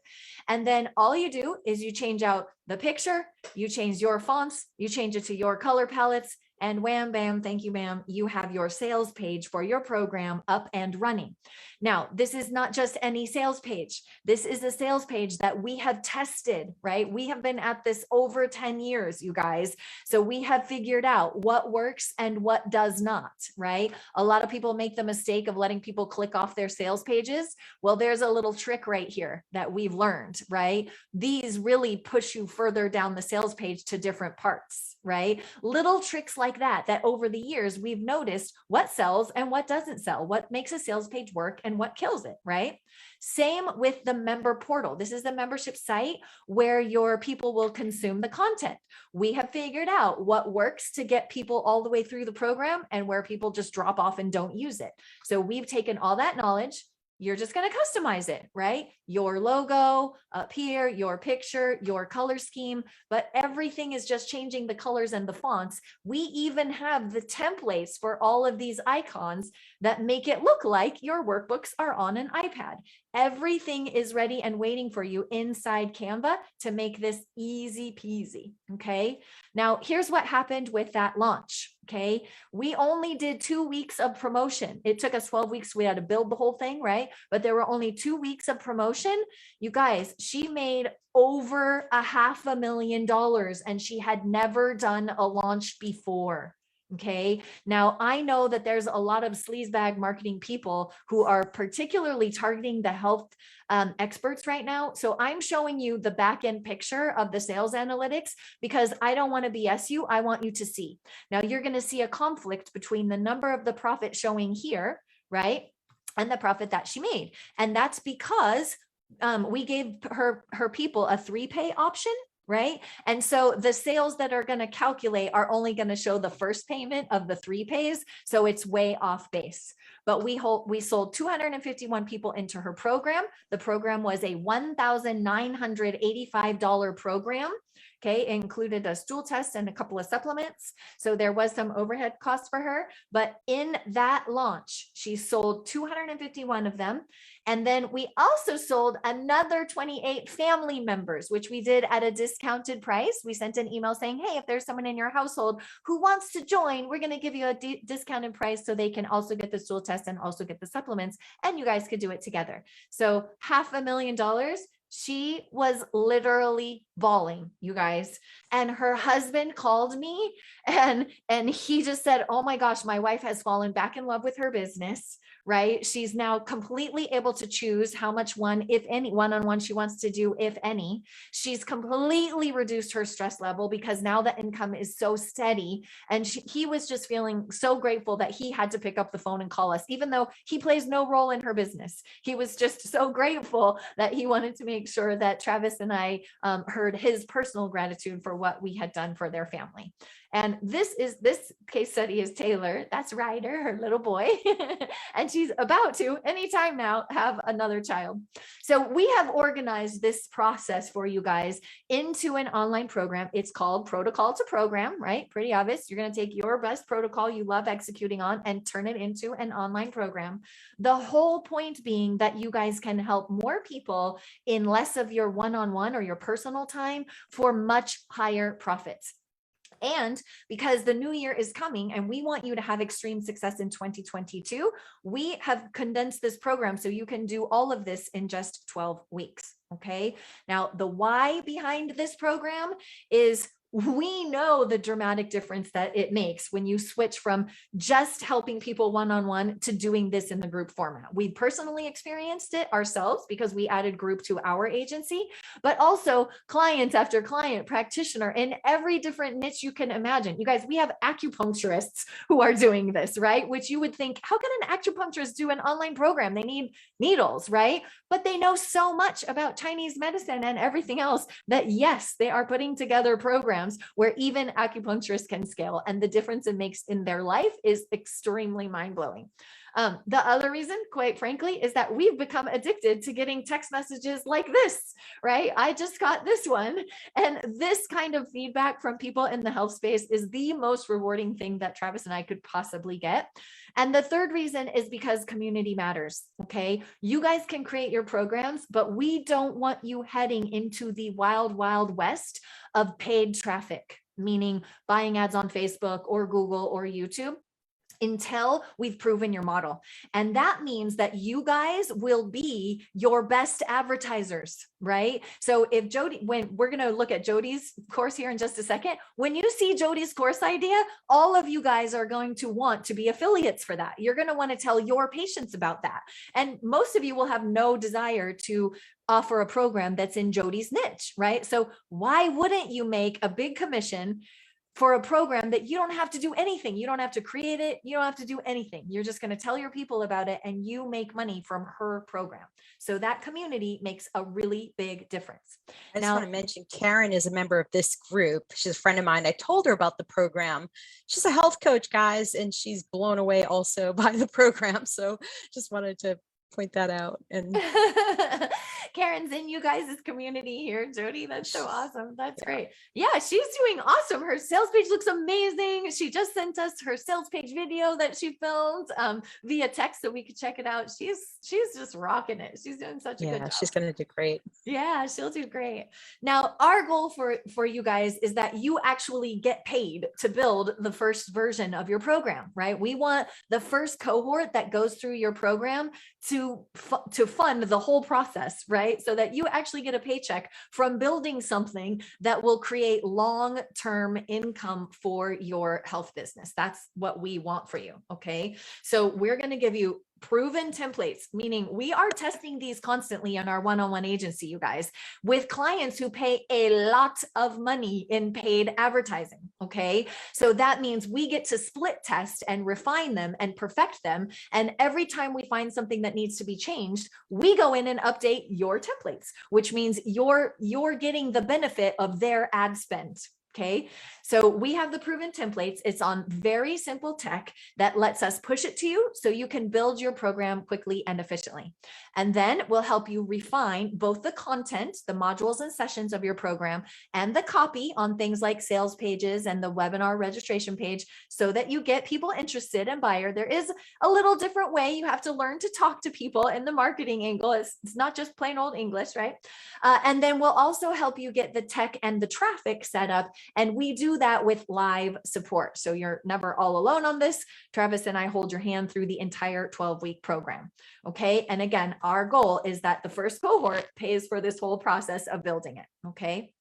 And then all you do is you change out the picture, you change your fonts, you change it to your color palettes, and wham, bam, thank you, ma'am. You have your sales page for your program up and running. Now, this is not just any sales page. This is a sales page that we have tested, right? We have been at this over 10 years, you guys. So we have figured out what works and what does not, right? A lot of people make the mistake of letting people click off their sales pages. Well, there's a little trick right here that we've learned, right? These really push you further down the sales page to different parts, right? Little tricks like that over the years we've noticed what sells and what doesn't sell, what makes a sales page work and what kills it, right? Same with the member portal. This is the membership site where your people will consume the content. We have figured out what works to get people all the way through the program and where people just drop off and don't use it. So we've taken all that knowledge. You're just going to customize it, right? Your logo up here, your picture, your color scheme, but everything is just changing the colors and the fonts. We even have the templates for all of these icons that make it look like your workbooks are on an iPad. Everything is ready and waiting for you inside Canva to make this easy peasy. Okay. Now here's what happened with that launch. Okay. We only did 2 weeks of promotion. It took us 12 weeks. We had to build the whole thing, right? But there were only 2 weeks of promotion. You guys, she made over $500,000 and she had never done a launch before. Okay. Now I know that there's a lot of sleazebag marketing people who are particularly targeting the health experts right now. So I'm showing you the back end picture of the sales analytics because I don't want to BS you. I want you to see. Now you're going to see a conflict between the number of the profit showing here, right? And the profit that she made. And that's because we gave her people a 3-pay option. Right. And so the sales that are going to calculate are only going to show the first payment of the 3 pays. So it's way off base. But we sold 251 people into her program. The program was a $1,985 program. Okay, it included a stool test and a couple of supplements. So there was some overhead costs for her. But in that launch, she sold 251 of them. And then we also sold another 28 family members, which we did at a discounted price. We sent an email saying, hey, if there's someone in your household who wants to join, we're going to give you a discounted price so they can also get the stool test and also get the supplements. And you guys could do it together. So $500,000. She was literally bawling, you guys. And her husband called me and he just said, oh my gosh, my wife has fallen back in love with her business, right? She's now completely able to choose how much if any, one-on-one she wants to do, if any. She's completely reduced her stress level because now the income is so steady. And he was just feeling so grateful that he had to pick up the phone and call us, even though he plays no role in her business. He was just so grateful that he wanted to make sure that Travis and I heard his personal gratitude for what we had done for their family. And this case study is Taylor. That's Ryder, her little boy. And she's about to anytime now have another child. So we have organized this process for you guys into an online program. It's called Protocol to Program, right? Pretty obvious. You're going to take your best protocol you love executing on and turn it into an online program. The whole point being that you guys can help more people in less of your one-on-one or your personal time for much higher profits. And because the new year is coming and we want you to have extreme success in 2022, we have condensed this program so you can do all of this in just 12 weeks. Okay. Now, the why behind this program is we know the dramatic difference that it makes when you switch from just helping people one-on-one to doing this in the group format. We personally experienced it ourselves because we added group to our agency, but also clients after client, practitioner in every different niche you can imagine. You guys, we have acupuncturists who are doing this, right? Which you would think, how can an acupuncturist do an online program? They need needles, right? But they know so much about Chinese medicine and everything else that yes, they are putting together programs programs where even acupuncturists can scale, and the difference it makes in their life is extremely mind-blowing. The other reason, quite frankly, is that we've become addicted to getting text messages like this, right? I just got this one. And this kind of feedback from people in the health space is the most rewarding thing that Travis and I could possibly get. And the third reason is because community matters, okay? You guys can create your programs, but we don't want you heading into the wild, wild west of paid traffic, meaning buying ads on Facebook or Google or YouTube, until we've proven your model. And that means that you guys will be your best advertisers, right? So if Jody, when we're going to look at Jody's course here in just a second, when you see Jody's course idea, all of you guys are going to want to be affiliates for that. You're going to want to tell your patients about that. And most of you will have no desire to offer a program that's in Jody's niche, right? So why wouldn't you make a big commission for a program that you don't have to do anything? You don't have to create it. You don't have to do anything. You're just going to tell your people about it and you make money from her program. So that community makes a really big difference. I just want to mention Karen is a member of this group. She's a friend of mine. I told her about the program. She's a health coach, guys, and she's blown away also by the program. So just wanted to point that out. And Karen's in you guys' community here, Jody. That's so awesome. That's great. Yeah, she's doing awesome. Her sales page looks amazing. She just sent us her sales page video that she filmed via text so we could check it out. She's just rocking it. She's doing such a good job. She's going to do great. Yeah, she'll do great. Now, our goal for you guys is that you actually get paid to build the first version of your program, right? We want the first cohort that goes through your program to fund the whole process, right? So that you actually get a paycheck from building something that will create long-term income for your health business. That's what we want for you, okay? So we're going to give you proven templates, meaning we are testing these constantly in our one-on-one agency, you guys, with clients who pay a lot of money in paid advertising. Okay. So that means we get to split test and refine them and perfect them. And every time we find something that needs to be changed, we go in and update your templates, which means you're getting the benefit of their ad spend. Okay, so we have the proven templates. It's on very simple tech that lets us push it to you so you can build your program quickly and efficiently. And then we'll help you refine both the content, the modules and sessions of your program, and the copy on things like sales pages and the webinar registration page so that you get people interested and buyer. There is a little different way. You have to learn to talk to people in the marketing angle. It's not just plain old English, right? And then we'll also help you get the tech and the traffic set up. And we do that with live support. So you're never all alone on this. Travis and I hold your hand through the entire 12-week program. Okay. And again, our goal is that the first cohort pays for this whole process of building it. Okay.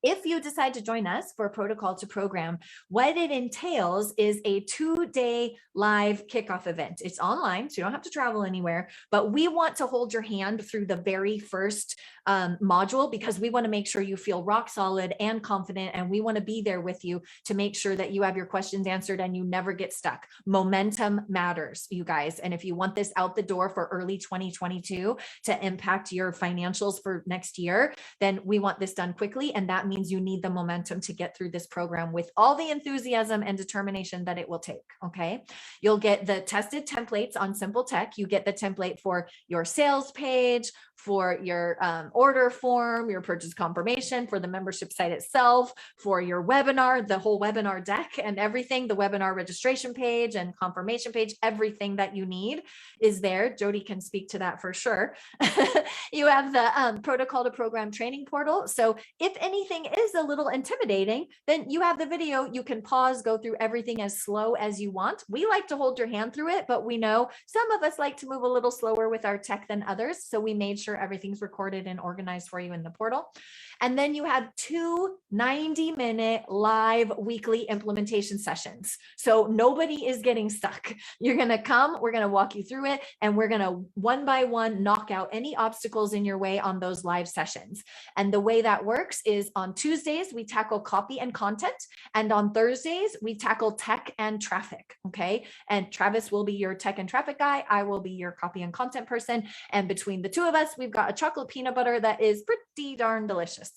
If you decide to join us for Protocol to Program, what it entails is a 2-day live kickoff event. It's online, so you don't have to travel anywhere, but we want to hold your hand through the very first module because we want to make sure you feel rock solid and confident, and we want to be there with you to make sure that you have your questions answered and you never get stuck. Momentum matters, you guys. And if you want this out the door for early 2022 to impact your financials for next year, then we want this done quickly. And that means you need the momentum to get through this program with all the enthusiasm and determination that it will take. Okay. You'll get the tested templates on Simple Tech. You get the template for your sales page, for your order form, your purchase confirmation, for the membership site itself, for your webinar, the whole webinar deck and everything, the webinar registration page and confirmation page, everything that you need is there. Jody can speak to that for sure. You have the Protocol to Program training portal. So if anything is a little intimidating, then you have the video. You can pause, go through everything as slow as you want. We like to hold your hand through it, but we know some of us like to move a little slower with our tech than others. So we made sure everything's recorded and organized for you in the portal. And then you have 2 90-minute live weekly implementation sessions. So nobody is getting stuck. You're going to come, we're going to walk you through it, and we're going to one by one knock out any obstacles in your way on those live sessions. And the way that works is on Tuesdays, we tackle copy and content. And on Thursdays, we tackle tech and traffic. Okay. And Travis will be your tech and traffic guy. I will be your copy and content person. And between the two of us, we've got a chocolate peanut butter that is pretty darn delicious.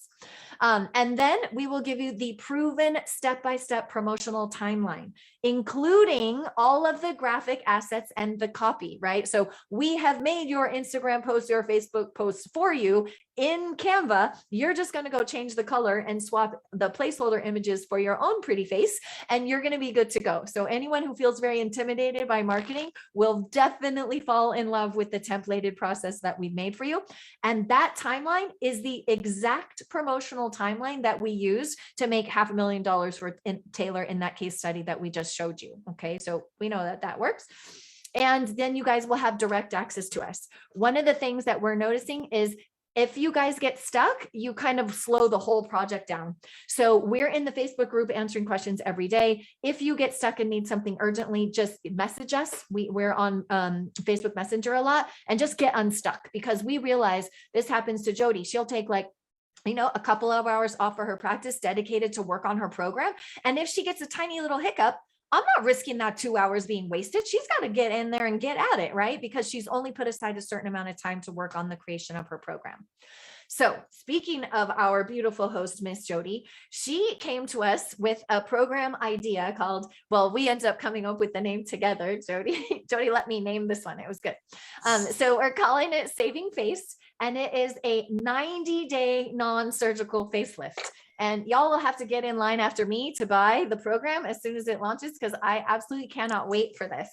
And then we will give you the proven step-by-step promotional timeline, including all of the graphic assets and the copy, right? So we have made your Instagram post, your Facebook post for you in Canva. You're just going to go change the color and swap the placeholder images for your own pretty face, and you're going to be good to go. So anyone who feels very intimidated by marketing will definitely fall in love with the templated process that we've made for you. And that timeline is the exact promotional timeline that we used to make $500,000 for Taylor in that case study that we just showed you. Okay, so we know that that works. And then you guys will have direct access to us. One of the things that we're noticing is if you guys get stuck, you kind of slow the whole project down. So we're in the Facebook group answering questions every day. If you get stuck and need something urgently, just message us. We're on Facebook Messenger a lot, and just get unstuck, because we realize this happens to Jody. She'll take like, you know, a couple of hours off of her practice dedicated to work on her program. And if she gets a tiny little hiccup, I'm not risking that 2 hours being wasted. She's got to get in there and get at it, right? Because she's only put aside a certain amount of time to work on the creation of her program. So speaking of our beautiful host, Miss Jody, she came to us with a program idea called, well, we ended up coming up with the name together. Jody let me name this one. It was good. So we're calling it Saving Face, and it is a 90-day non-surgical facelift. And y'all will have to get in line after me to buy the program as soon as it launches, because I absolutely cannot wait for this.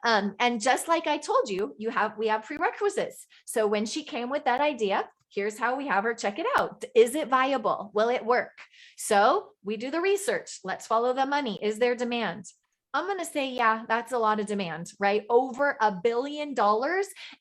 And just like I told you, we have prerequisites. So when she came with that idea, here's how we have her check it out. Is it viable? Will it work? So we do the research. Let's follow the money. Is there demand? I'm going to say, yeah, that's a lot of demand, right? Over $1 billion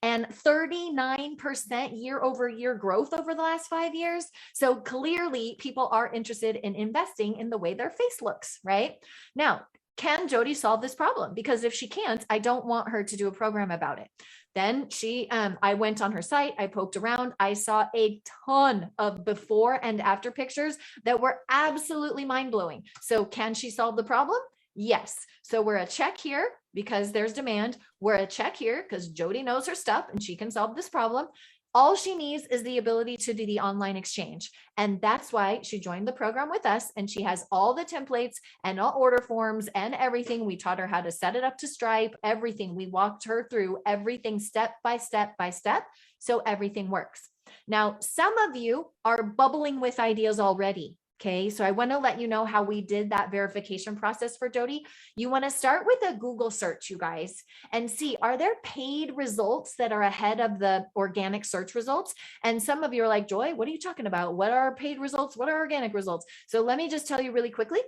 and 39% year-over-year growth over the last 5 years. So clearly people are interested in investing in the way their face looks, right? Now, can Jody solve this problem? Because if she can't, I don't want her to do a program about it. Then I went on her site, I poked around, I saw a ton of before and after pictures that were absolutely mind-blowing. So can she solve the problem? Yes. So we're a check here because there's demand. We're a check here because Jody knows her stuff and she can solve this problem. All she needs is the ability to do the online exchange. And that's why she joined the program with us. And she has all the templates and all order forms and everything. We taught her how to set it up to Stripe, everything. We walked her through everything step by step by step. So everything works. Now, some of you are bubbling with ideas already. Okay, so I want to let you know how we did that verification process for Jody. You want to start with a Google search, you guys, and see, are there paid results that are ahead of the organic search results? And some of you are like, Joy, what are you talking about? What are paid results? What are organic results? So let me just tell you really quickly.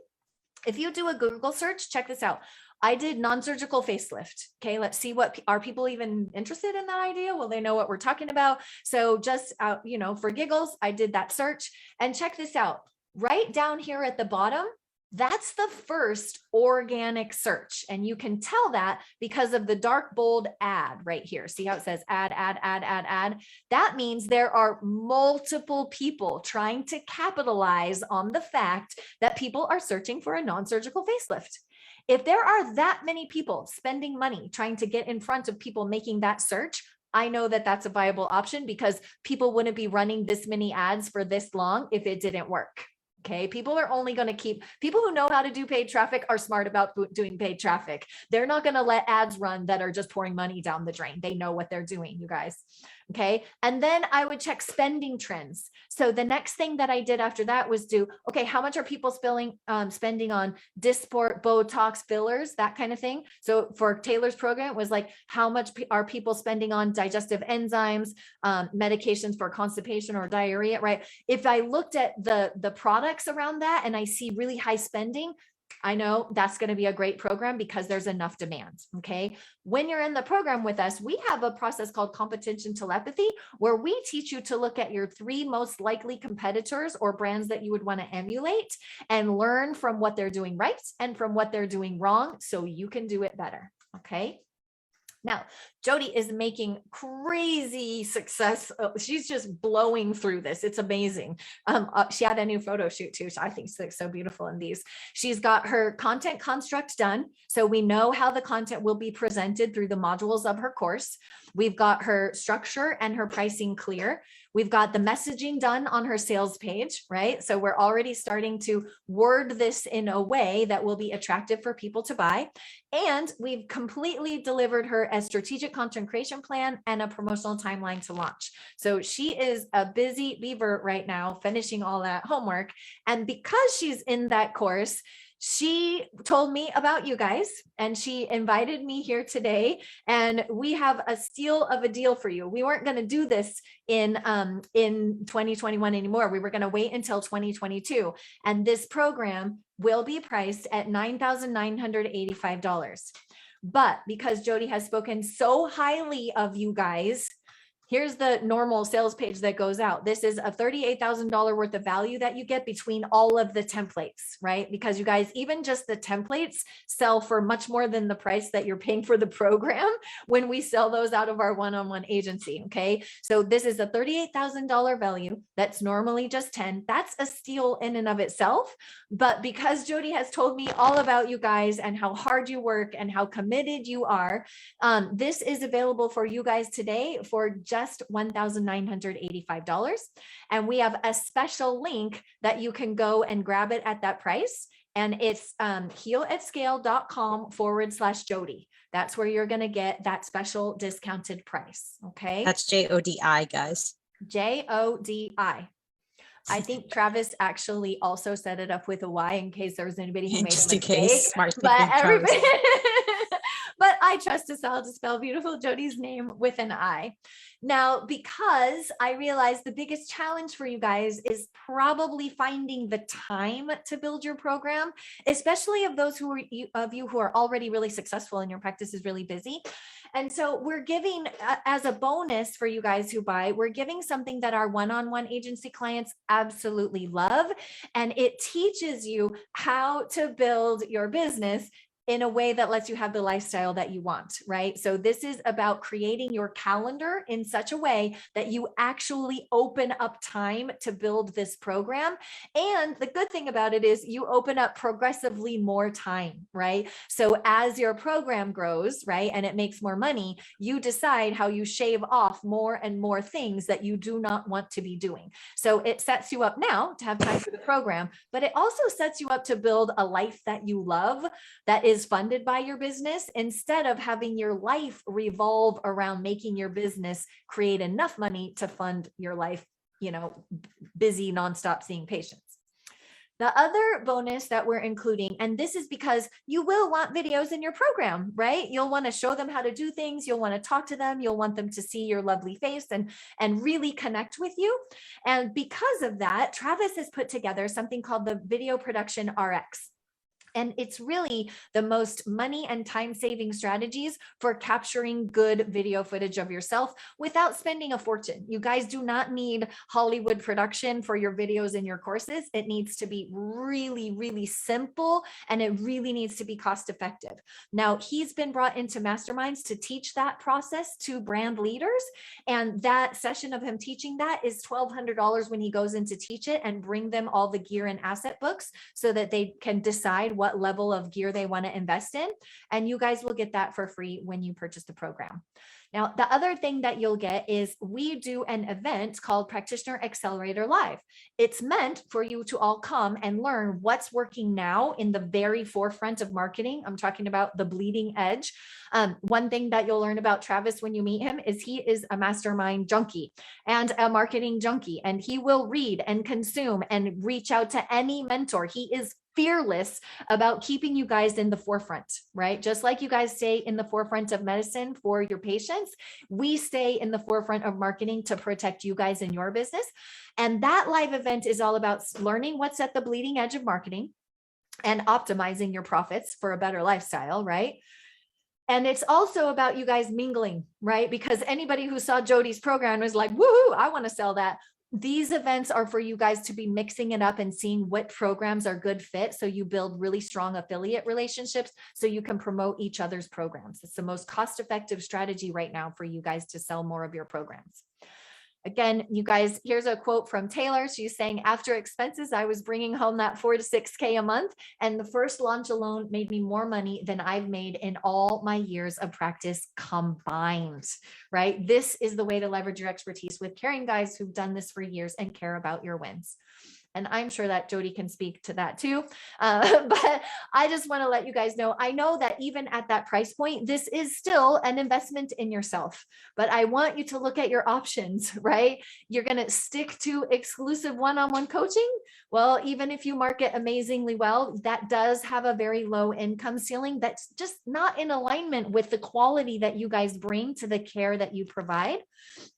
If you do a Google search, check this out. I did non-surgical facelift. Okay, let's see what are people even interested in that idea? Will they know what we're talking about? So just for giggles, I did that search, and check this out. Right down here at the bottom, that's the first organic search. And you can tell that because of the dark bold ad right here. See how it says ad, ad, ad, ad, ad? That means there are multiple people trying to capitalize on the fact that people are searching for a non-surgical facelift. If there are that many people spending money trying to get in front of people making that search, I know that that's a viable option, because people wouldn't be running this many ads for this long if it didn't work. Okay, people are only going to people who know how to do paid traffic are smart about doing paid traffic. They're not going to let ads run that are just pouring money down the drain. They know what they're doing, you guys. Okay, and then I would check spending trends. So the next thing that I did after that was okay, how much are people spending on Dysport, Botox, fillers, that kind of thing. So for Taylor's program, it was like, how much are people spending on digestive enzymes, medications for constipation or diarrhea, right? If I looked at the products around that and I see really high spending, I know that's going to be a great program because there's enough demand. Okay. When you're in the program with us, we have a process called competition telepathy, where we teach you to look at your 3 most likely competitors or brands that you would want to emulate and learn from what they're doing right and from what they're doing wrong, so you can do it better. Okay. Now, Jody is making crazy success. She's just blowing through this. It's amazing. She had a new photo shoot too. So I think it's so beautiful in these. She's got her content construct done. So we know how the content will be presented through the modules of her course. We've got her structure and her pricing clear. We've got the messaging done on her sales page, right? So we're already starting to word this in a way that will be attractive for people to buy. And we've completely delivered her a strategic content creation plan and a promotional timeline to launch. So she is a busy beaver right now, finishing all that homework. And because she's in that course, she told me about you guys and she invited me here today, and we have a steal of a deal for you. We weren't going to do this in 2021 anymore. We were going to wait until 2022, and this program will be priced at $9,985. But because Jody has spoken so highly of you guys, here's the normal sales page that goes out. This is a $38,000 worth of value that you get between all of the templates, right? Because you guys, even just the templates sell for much more than the price that you're paying for the program when we sell those out of our one-on-one agency, okay? So this is a $38,000 value that's normally just 10. That's a steal in and of itself. But because Jody has told me all about you guys and how hard you work and how committed you are, this is available for you guys today for just $1,985. And we have a special link that you can go and grab it at that price. And it's healatscale.com/Jody. That's where you're going to get that special discounted price. Okay. That's JODI, guys. JODI. I think Travis actually also set it up with a Y in case there was anybody who made a mistake. Case, smart but everybody, but I trust us all to spell beautiful Jody's name with an I. Now, because I realize the biggest challenge for you guys is probably finding the time to build your program, especially of those who are of you who are already really successful and your practice is really busy. And so we're giving, as a bonus for you guys who buy, we're giving something that our one-on-one agency clients absolutely love. And it teaches you how to build your business in a way that lets you have the lifestyle that you want, right? So this is about creating your calendar in such a way that you actually open up time to build this program. And the good thing about it is you open up progressively more time, right? So as your program grows, right, and it makes more money, you decide how you shave off more and more things that you do not want to be doing. So it sets you up now to have time for the program, but it also sets you up to build a life that you love, that is funded by your business, instead of having your life revolve around making your business create enough money to fund your life, busy nonstop seeing patients. The other bonus that we're including, and this is because you will want videos in your program, right? You'll want to show them how to do things. You'll want to talk to them. You'll want them to see your lovely face and really connect with you. And because of that, Travis has put together something called the Video Production RX. And it's really the most money and time-saving strategies for capturing good video footage of yourself without spending a fortune. You guys do not need Hollywood production for your videos and your courses. It needs to be really, really simple, and it really needs to be cost-effective. Now, he's been brought into masterminds to teach that process to brand leaders, and that session of him teaching that is $1,200 when he goes in to teach it and bring them all the gear and asset books so that they can decide what level of gear they want to invest in. And you guys will get that for free when you purchase the program. Now, the other thing that you'll get is we do an event called Practitioner Accelerator Live. It's meant for you to all come and learn what's working now in the very forefront of marketing. I'm talking about the bleeding edge. One thing that you'll learn about Travis when you meet him is he is a mastermind junkie and a marketing junkie, and he will read and consume and reach out to any mentor. He is fearless about keeping you guys in the forefront, right? Just like you guys stay in the forefront of medicine for your patients, we stay in the forefront of marketing to protect you guys in your business. And that live event is all about learning what's at the bleeding edge of marketing and optimizing your profits for a better lifestyle, right? And it's also about you guys mingling, right? Because anybody who saw Jody's program was like, woohoo, I want to sell that. These events are for you guys to be mixing it up and seeing what programs are good fit. So you build really strong affiliate relationships so you can promote each other's programs. It's the most cost-effective strategy right now for you guys to sell more of your programs. Again, you guys, here's a quote from Taylor. She's saying, after expenses, I was bringing home that 4 to 6K a month. And the first launch alone made me more money than I've made in all my years of practice combined, right? This is the way to leverage your expertise with caring guys who've done this for years and care about your wins. And I'm sure that Jody can speak to that too. But I just want to let you guys know, I know that even at that price point, this is still an investment in yourself, but I want you to look at your options, right? You're going to stick to exclusive one-on-one coaching. Well, even if you market amazingly well, that does have a very low income ceiling that's just not in alignment with the quality that you guys bring to the care that you provide.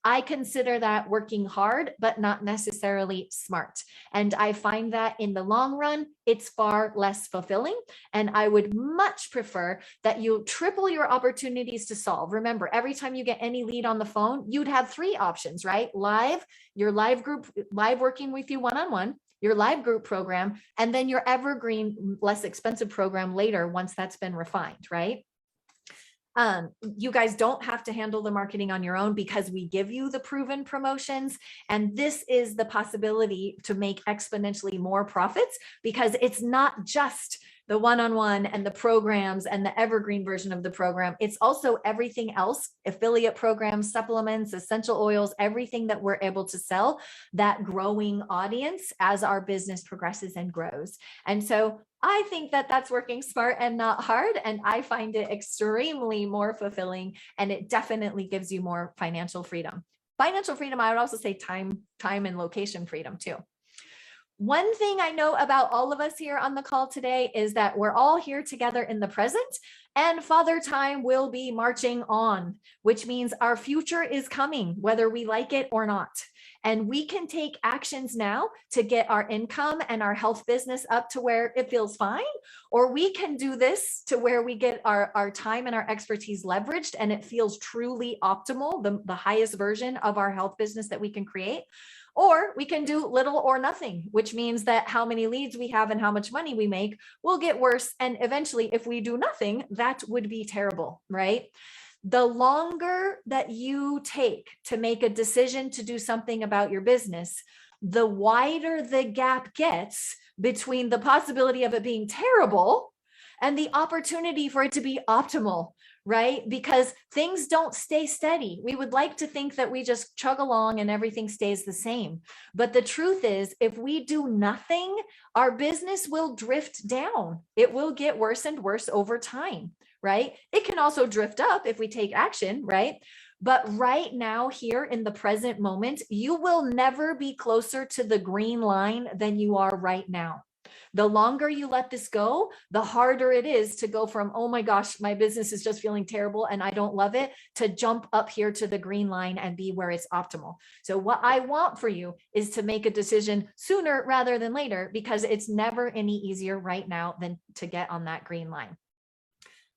I consider that working hard, but not necessarily smart. And I find that in the long run, it's far less fulfilling. And I would much prefer that you triple your opportunities to solve. Remember, every time you get any lead on the phone, you'd have 3 options, right? Live, your live group, live working with you one-on-one, your live group program, and then your evergreen, less expensive program later once that's been refined, right? You guys don't have to handle the marketing on your own because we give you the proven promotions. And this is the possibility to make exponentially more profits because it's not just the one-on-one and the programs and the evergreen version of the program. It's also everything else, affiliate programs, supplements, essential oils, everything that we're able to sell that growing audience as our business progresses and grows. And so I think that that's working smart and not hard. And I find it extremely more fulfilling. And it definitely gives you more financial freedom. Financial freedom, I would also say time and location freedom too. One thing I know about all of us here on the call today is that we're all here together in the present, and Father Time will be marching on, which means our future is coming, whether we like it or not. And we can take actions now to get our income and our health business up to where it feels fine, or we can do this to where we get our time and our expertise leveraged and it feels truly optimal, the highest version of our health business that we can create. Or we can do little or nothing, which means that how many leads we have and how much money we make will get worse. And eventually, if we do nothing, that would be terrible, right? The longer that you take to make a decision to do something about your business, the wider the gap gets between the possibility of it being terrible and the opportunity for it to be optimal, right? Because things don't stay steady. We would like to think that we just chug along and everything stays the same. But the truth is, if we do nothing, our business will drift down. It will get worse and worse over time, right? It can also drift up if we take action, right? But right now, here in the present moment, you will never be closer to the green line than you are right now. The longer you let this go, the harder it is to go from, oh my gosh, my business is just feeling terrible and I don't love it, to jump up here to the green line and be where it's optimal. So what I want for you is to make a decision sooner rather than later, because it's never any easier right now than to get on that green line.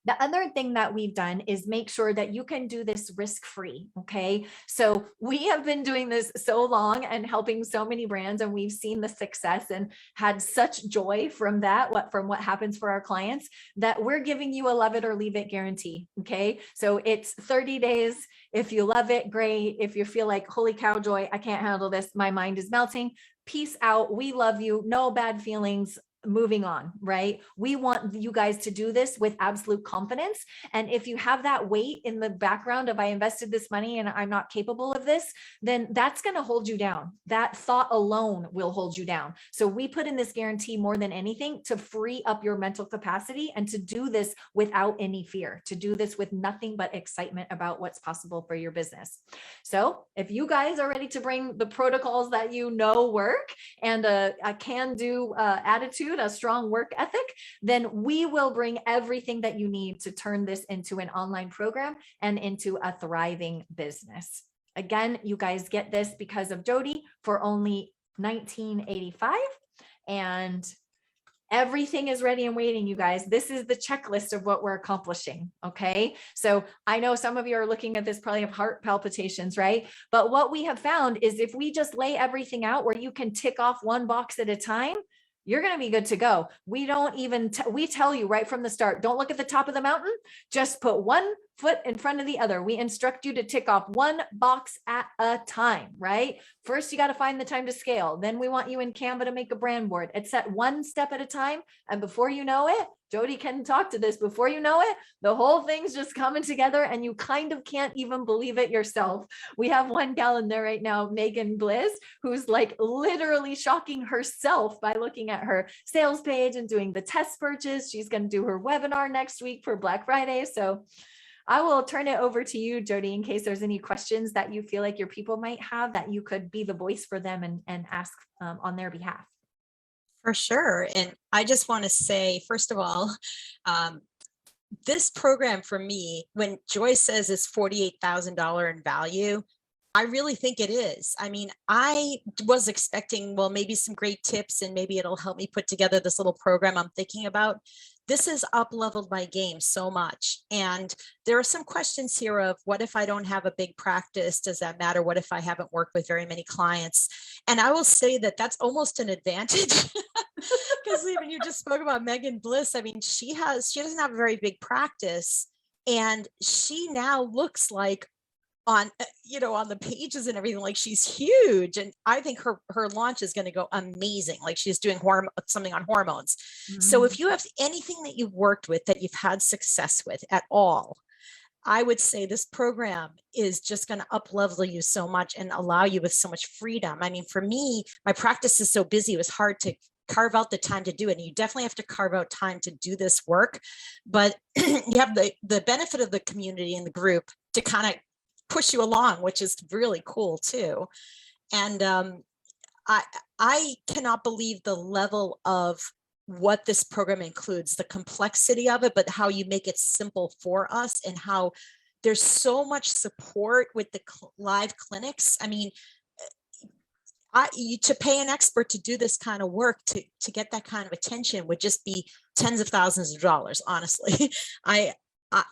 The other thing that we've done is make sure that you can do this risk-free, okay? So we have been doing this so long and helping so many brands, and we've seen the success and had such joy from that, from what happens for our clients, that we're giving you a love it or leave it guarantee, okay? So it's 30 days. If you love it, great. If you feel like, holy cow, Joy, I can't handle this, my mind is melting, peace out. We love you. No bad feelings. Moving on, right? We want you guys to do this with absolute confidence. And if you have that weight in the background of I invested this money and I'm not capable of this, then that's going to hold you down. That thought alone will hold you down. So we put in this guarantee more than anything to free up your mental capacity and to do this without any fear, to do this with nothing but excitement about what's possible for your business. So if you guys are ready to bring the protocols that you know work and a can-do attitude, a strong work ethic, then we will bring everything that you need to turn this into an online program and into a thriving business. Again, you guys get this because of Jody for only $19.85, and everything is ready and waiting, you guys. This is the checklist of what we're accomplishing, okay? So I know some of you are looking at this, probably have heart palpitations, right? But what we have found is if we just lay everything out where you can tick off one box at a time, you're going to be good to go. We don't even, we tell you right from the start, don't look at the top of the mountain, just put one foot in front of the other. We instruct you to tick off one box at a time, right? First, you got to find the time to scale. Then we want you in Canva to make a brand board. It's set one step at a time. And before you know it, Jody can talk to this. Before you know it, the whole thing's just coming together and you kind of can't even believe it yourself. We have one gal in there right now, Megan Bliss, who's like literally shocking herself by looking at her sales page and doing the test purchase. She's going to do her webinar next week for Black Friday. So I will turn it over to you, Jody, in case there's any questions that you feel like your people might have that you could be the voice for them and ask on their behalf. For sure. And I just want to say, first of all, this program for me, when Joy says it's $48,000 in value, I really think it is. I mean, I was expecting, well, maybe some great tips and maybe it'll help me put together this little program I'm thinking about. This has up-leveled my game so much. And there are some questions here of what if I don't have a big practice? Does that matter? What if I haven't worked with very many clients? And I will say that that's almost an advantage because even you just spoke about Megan Bliss. I mean, she doesn't have a very big practice and she now looks like on the pages and everything, like she's huge. And I think her launch is going to go amazing. Like she's doing something on hormones. Mm-hmm. So if you have anything that you've worked with that you've had success with at all, I would say this program is just going to up-level you so much and allow you with so much freedom. I mean, for me, my practice is so busy, it was hard to carve out the time to do it. And you definitely have to carve out time to do this work. But you have the benefit of the community and the group to kind of push you along, which is really cool too. And I cannot believe the level of what this program includes, the complexity of it, but how you make it simple for us and how there's so much support with the live clinics. I mean, to pay an expert to do this kind of work, to get that kind of attention would just be tens of thousands of dollars, honestly.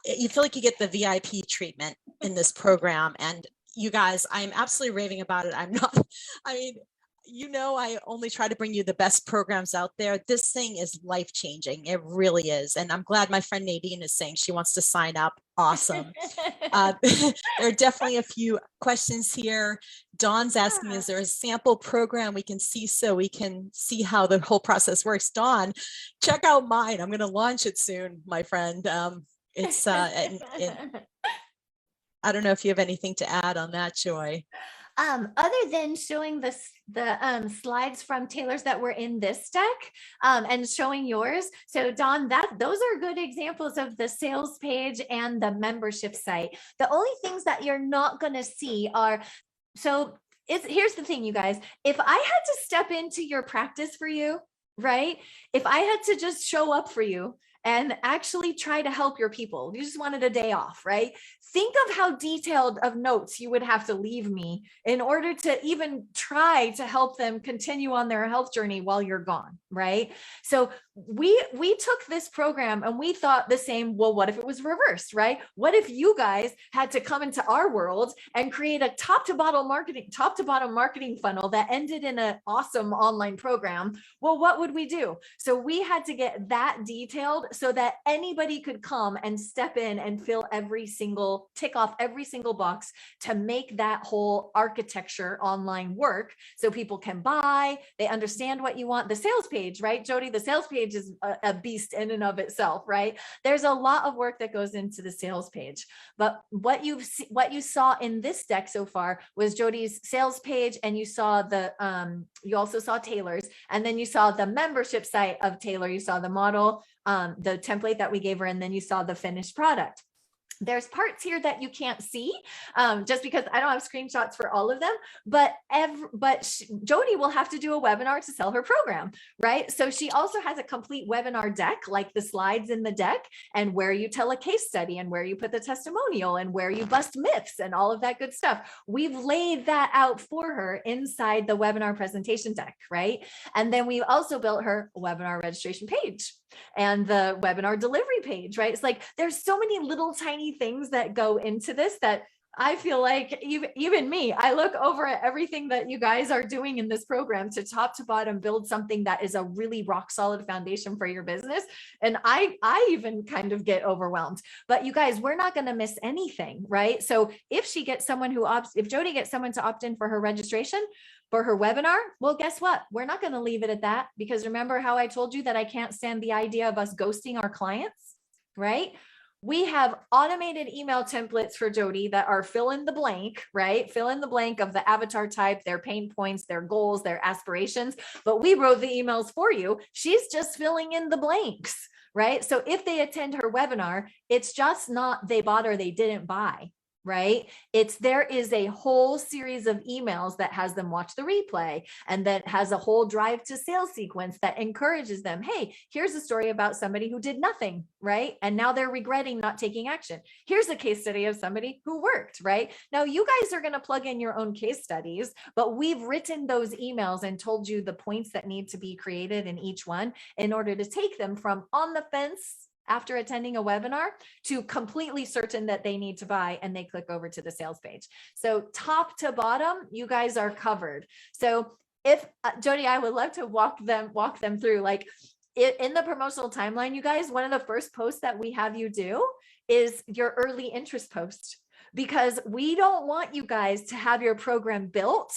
You feel like you get the VIP treatment in this program. And you guys, I'm absolutely raving about it. I only try to bring you the best programs out there. This thing is life-changing. It really is. And I'm glad my friend Nadine is saying she wants to sign up. Awesome. There are definitely a few questions here. Dawn's asking, is there a sample program we can see so we can see how the whole process works? Dawn, check out mine. I'm going to launch it soon, my friend. It's I don't know if you have anything to add on that, Joy. Other than showing the slides from Taylor's that were in this deck and showing yours. So Dawn, those are good examples of the sales page and the membership site. The only things that you're not going to see are, here's the thing, you guys, if I had to step into your practice for you, right? If I had to just show up for you and actually try to help your people, you just wanted a day off, right? Think of how detailed of notes you would have to leave me in order to even try to help them continue on their health journey while you're gone, right? So we took this program and we thought the same, well, what if it was reversed, right? What if you guys had to come into our world and create a top to bottom marketing funnel that ended in an awesome online program? Well, what would we do? So we had to get that detailed so that anybody could come and step in and tick off every single box to make that whole architecture online work so people can buy, they understand what you want. The sales page, right, Jody? The sales page is a beast in and of itself, right? There's a lot of work that goes into the sales page, but what you saw in this deck so far was Jody's sales page, and you saw you also saw Taylor's, and then you saw the membership site of Taylor, you saw the model, the template that we gave her, and then you saw the finished product. There's parts here that you can't see just because I don't have screenshots for all of them, but Jody will have to do a webinar to sell her program, right? So she also has a complete webinar deck, like the slides in the deck, and where you tell a case study and where you put the testimonial and where you bust myths and all of that good stuff. We've laid that out for her inside the webinar presentation deck, right? And then we also built her webinar registration page and the webinar delivery page, right? It's like, there's so many little tiny things that go into this that I feel like even me, I look over at everything that you guys are doing in this program to top to bottom, build something that is a really rock solid foundation for your business. And I even kind of get overwhelmed, but you guys, we're not going to miss anything, right? So if she gets someone if Jody gets someone to opt in for her registration, for her webinar, well, guess what? We're not going to leave it at that, because remember how I told you that I can't stand the idea of us ghosting our clients, right? We have automated email templates for Jody that are fill in the blank, right? Fill in the blank of the avatar type, their pain points, their goals, their aspirations, but we wrote the emails for you. She's just filling in the blanks, right? So if they attend her webinar, it's just not they bought or they didn't buy, right? There is a whole series of emails that has them watch the replay, and that has a whole drive to sales sequence that encourages them. Hey, here's a story about somebody who did nothing, right? And now they're regretting not taking action. Here's a case study of somebody who worked, right? Now you guys are going to plug in your own case studies, but we've written those emails and told you the points that need to be created in each one in order to take them from on the fence after attending a webinar to completely certain that they need to buy, and they click over to the sales page. So top to bottom, you guys are covered. So if Jody, I would love to walk them through, like in the promotional timeline, you guys, one of the first posts that we have you do is your early interest post, because we don't want you guys to have your program built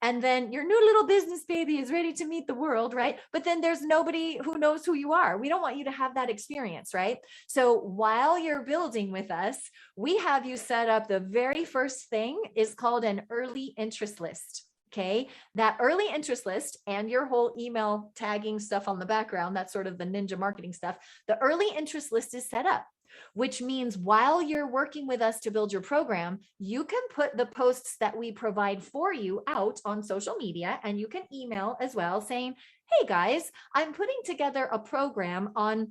and then your new little business baby is ready to meet the world, right? But then there's nobody who knows who you are. We don't want you to have that experience, right? So while you're building with us, we have you set up, the very first thing is called an early interest list. Okay, that early interest list and your whole email tagging stuff on the background, that's sort of the ninja marketing stuff. The early interest list is set up, which means while you're working with us to build your program, you can put the posts that we provide for you out on social media, and you can email as well saying, hey guys, I'm putting together a program on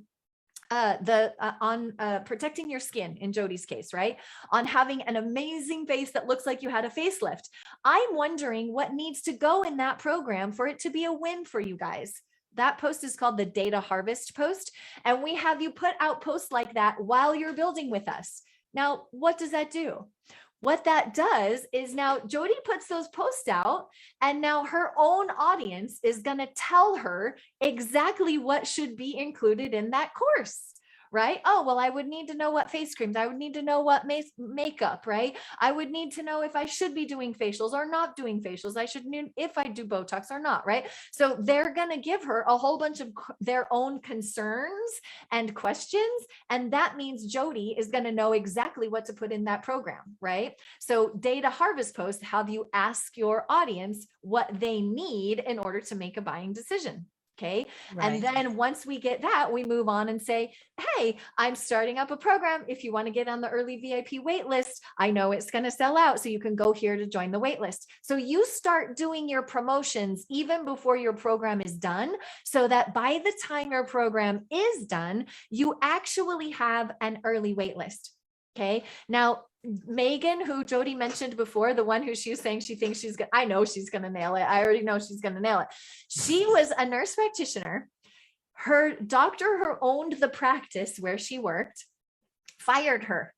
protecting your skin, in Jody's case, right? On having an amazing face that looks like you had a facelift. I'm wondering what needs to go in that program for it to be a win for you guys. That post is called the data harvest post. And we have you put out posts like that while you're building with us. Now, what does that do? What that does is now Jody puts those posts out, and now her own audience is going to tell her exactly what should be included in that course. Right? Oh, well, I would need to know what face creams. I would need to know what makeup, right? I would need to know if I should be doing facials or not doing facials. I should know if I do Botox or not, right? So they're going to give her a whole bunch of their own concerns and questions. And that means Jody is going to know exactly what to put in that program, right? So data harvest posts have you ask your audience what they need in order to make a buying decision. Okay. Right. And then once we get that, we move on and say, hey, I'm starting up a program. If you want to get on the early VIP wait list, I know it's going to sell out, so you can go here to join the wait list. So you start doing your promotions even before your program is done, so that by the time your program is done, you actually have an early wait list. Okay. Now, Megan, who Jody mentioned before, the one who she was saying she thinks she's going to, I know she's going to nail it. I already know she's going to nail it. She was a nurse practitioner. Her doctor who owned the practice where she worked fired her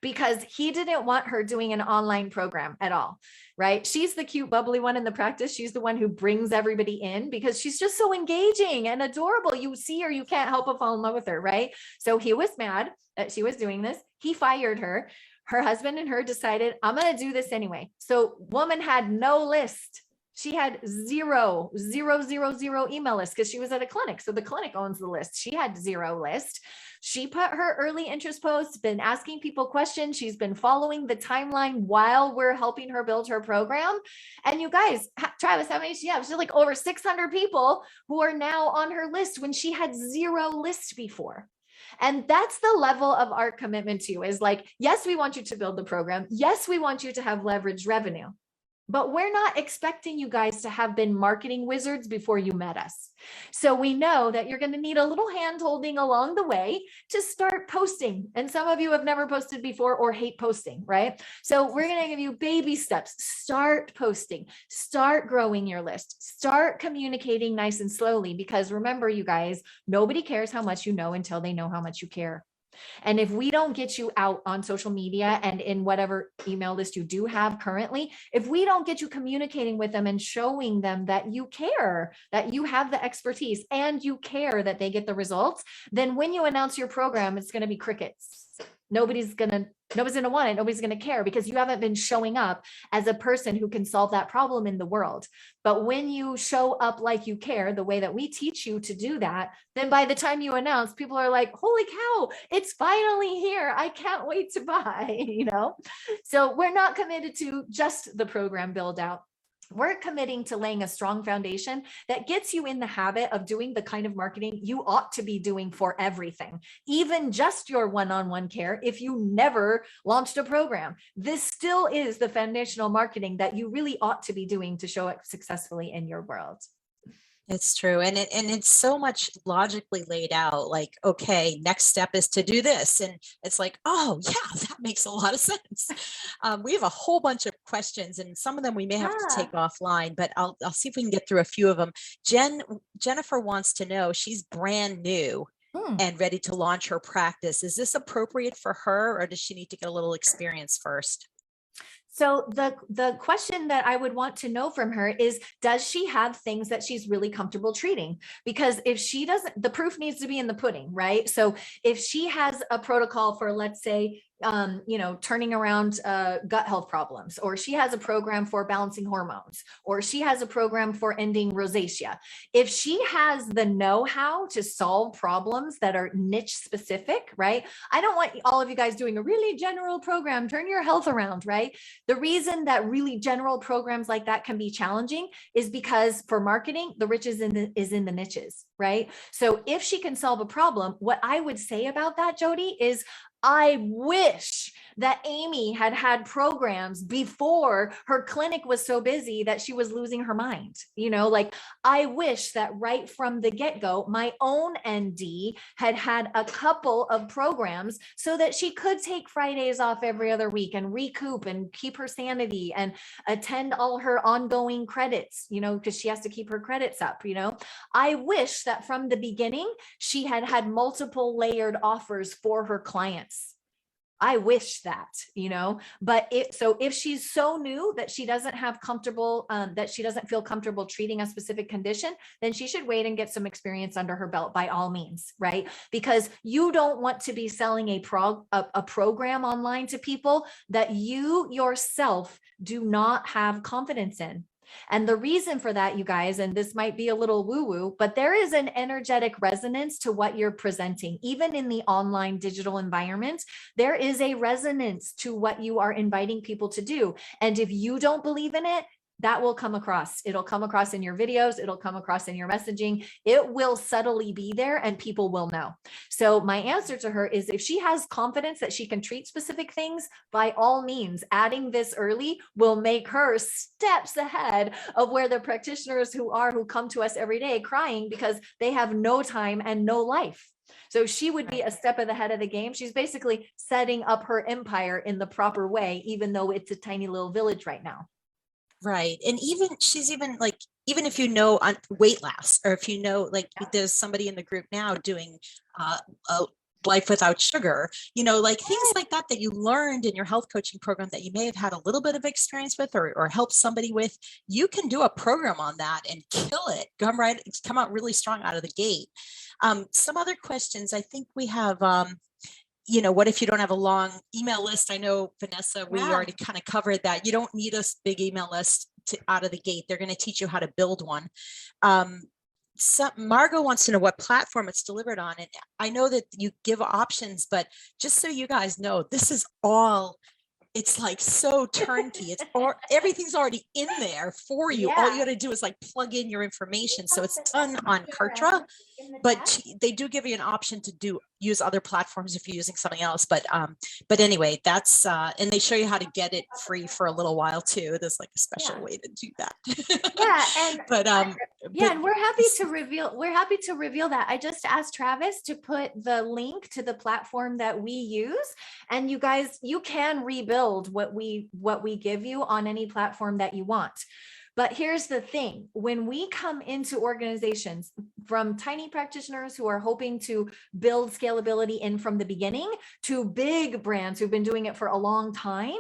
because he didn't want her doing an online program at all, right? She's the cute, bubbly one in the practice. She's the one who brings everybody in because she's just so engaging and adorable. You see her, you can't help but fall in love with her, right? So he was mad that she was doing this. He fired her. Her husband and her decided, I'm going to do this anyway. So woman had no list. She had zero email list because she was at a clinic. So the clinic owns the list. She had zero list. She put her early interest posts, been asking people questions. She's been following the timeline while we're helping her build her program. And you guys, Travis, how many she have? She's like over 600 people who are now on her list when she had zero list before. And that's the level of our commitment to you, is like, yes, we want you to build the program. Yes, we want you to have leveraged revenue, but we're not expecting you guys to have been marketing wizards before you met us. So we know that you're going to need a little hand holding along the way to start posting. And some of you have never posted before or hate posting, right? So we're going to give you baby steps. Start posting, start growing your list, start communicating nice and slowly, because remember, you guys, nobody cares how much you know until they know how much you care. And if we don't get you out on social media and in whatever email list you do have currently, if we don't get you communicating with them and showing them that you care, that you have the expertise and you care that they get the results, then when you announce your program, it's going to be crickets. Nobody's going to want it. Nobody's going to care because you haven't been showing up as a person who can solve that problem in the world. But when you show up like you care, the way that we teach you to do that, then by the time you announce, people are like, holy cow, it's finally here. I can't wait to buy, So we're not committed to just the program build out. We're committing to laying a strong foundation that gets you in the habit of doing the kind of marketing you ought to be doing for everything, even just your one-on-one care. If you never launched a program, this still is the foundational marketing that you really ought to be doing to show up successfully in your world. It's true. And it's so much logically laid out, like, okay, next step is to do this. And it's like, oh yeah, that makes a lot of sense. We have a whole bunch of questions and some of them we may have to take offline, but I'll see if we can get through a few of them. Jennifer wants to know, she's brand new and ready to launch her practice. Is this appropriate for her or does she need to get a little experience first? So the question that I would want to know from her is, does she have things that she's really comfortable treating? Because if she doesn't, the proof needs to be in the pudding, right? So if she has a protocol for, let's say, turning around gut health problems, or she has a program for balancing hormones, or she has a program for ending rosacea. If she has the know-how to solve problems that are niche specific, right? I don't want all of you guys doing a really general program, turn your health around, right? The reason that really general programs like that can be challenging is because for marketing, the riches is in the niches, right? So if she can solve a problem, what I would say about that, Jody, is I wish that Amy had programs before her clinic was so busy that she was losing her mind. I wish that right from the get-go, my own ND had a couple of programs so that she could take Fridays off every other week and recoup and keep her sanity and attend all her ongoing credits, because she has to keep her credits up. I wish that from the beginning, she had multiple layered offers for her clients. I wish that, but if she's so new that she doesn't have comfortable, that she doesn't feel comfortable treating a specific condition, then she should wait and get some experience under her belt by all means, right? Because you don't want to be selling a program online to people that you yourself do not have confidence in. And the reason for that, you guys, and this might be a little woo-woo, but there is an energetic resonance to what you're presenting. Even in the online digital environment, there is a resonance to what you are inviting people to do. And if you don't believe in it, that will come across. It'll come across in your videos. It'll come across in your messaging. It will subtly be there and people will know. So my answer to her is, if she has confidence that she can treat specific things, by all means, adding this early will make her steps ahead of where the practitioners who come to us every day crying because they have no time and no life. So she would be a step ahead of the game. She's basically setting up her empire in the proper way, even though it's a tiny little village right now. Right. And she's even if you know on weight loss, or if there's somebody in the group now doing a life without sugar, things like that you learned in your health coaching program that you may have had a little bit of experience with or help somebody with, you can do a program on that and kill it, come out really strong out of the gate. Some other questions, I think we have, what if you don't have a long email list? I know, Vanessa, we already kind of covered that. You don't need a big email list out of the gate. They're going to teach you how to build one. Margot wants to know what platform it's delivered on. And I know that you give options, but just so you guys know, this is all, it's like so turnkey. Everything's already in there for you. Yeah. All you got to do is plug in your information. So it's done on Kartra, but they do give you an option to use other platforms if you're using something else. But anyway, that's and they show you how to get it free for a little while too. There's a special way to do that. And we're happy to reveal that. I just asked Travis to put the link to the platform that we use, and you guys, you can rebuild what we give you on any platform that you want. But here's the thing, when we come into organizations, from tiny practitioners who are hoping to build scalability in from the beginning to big brands who've been doing it for a long time,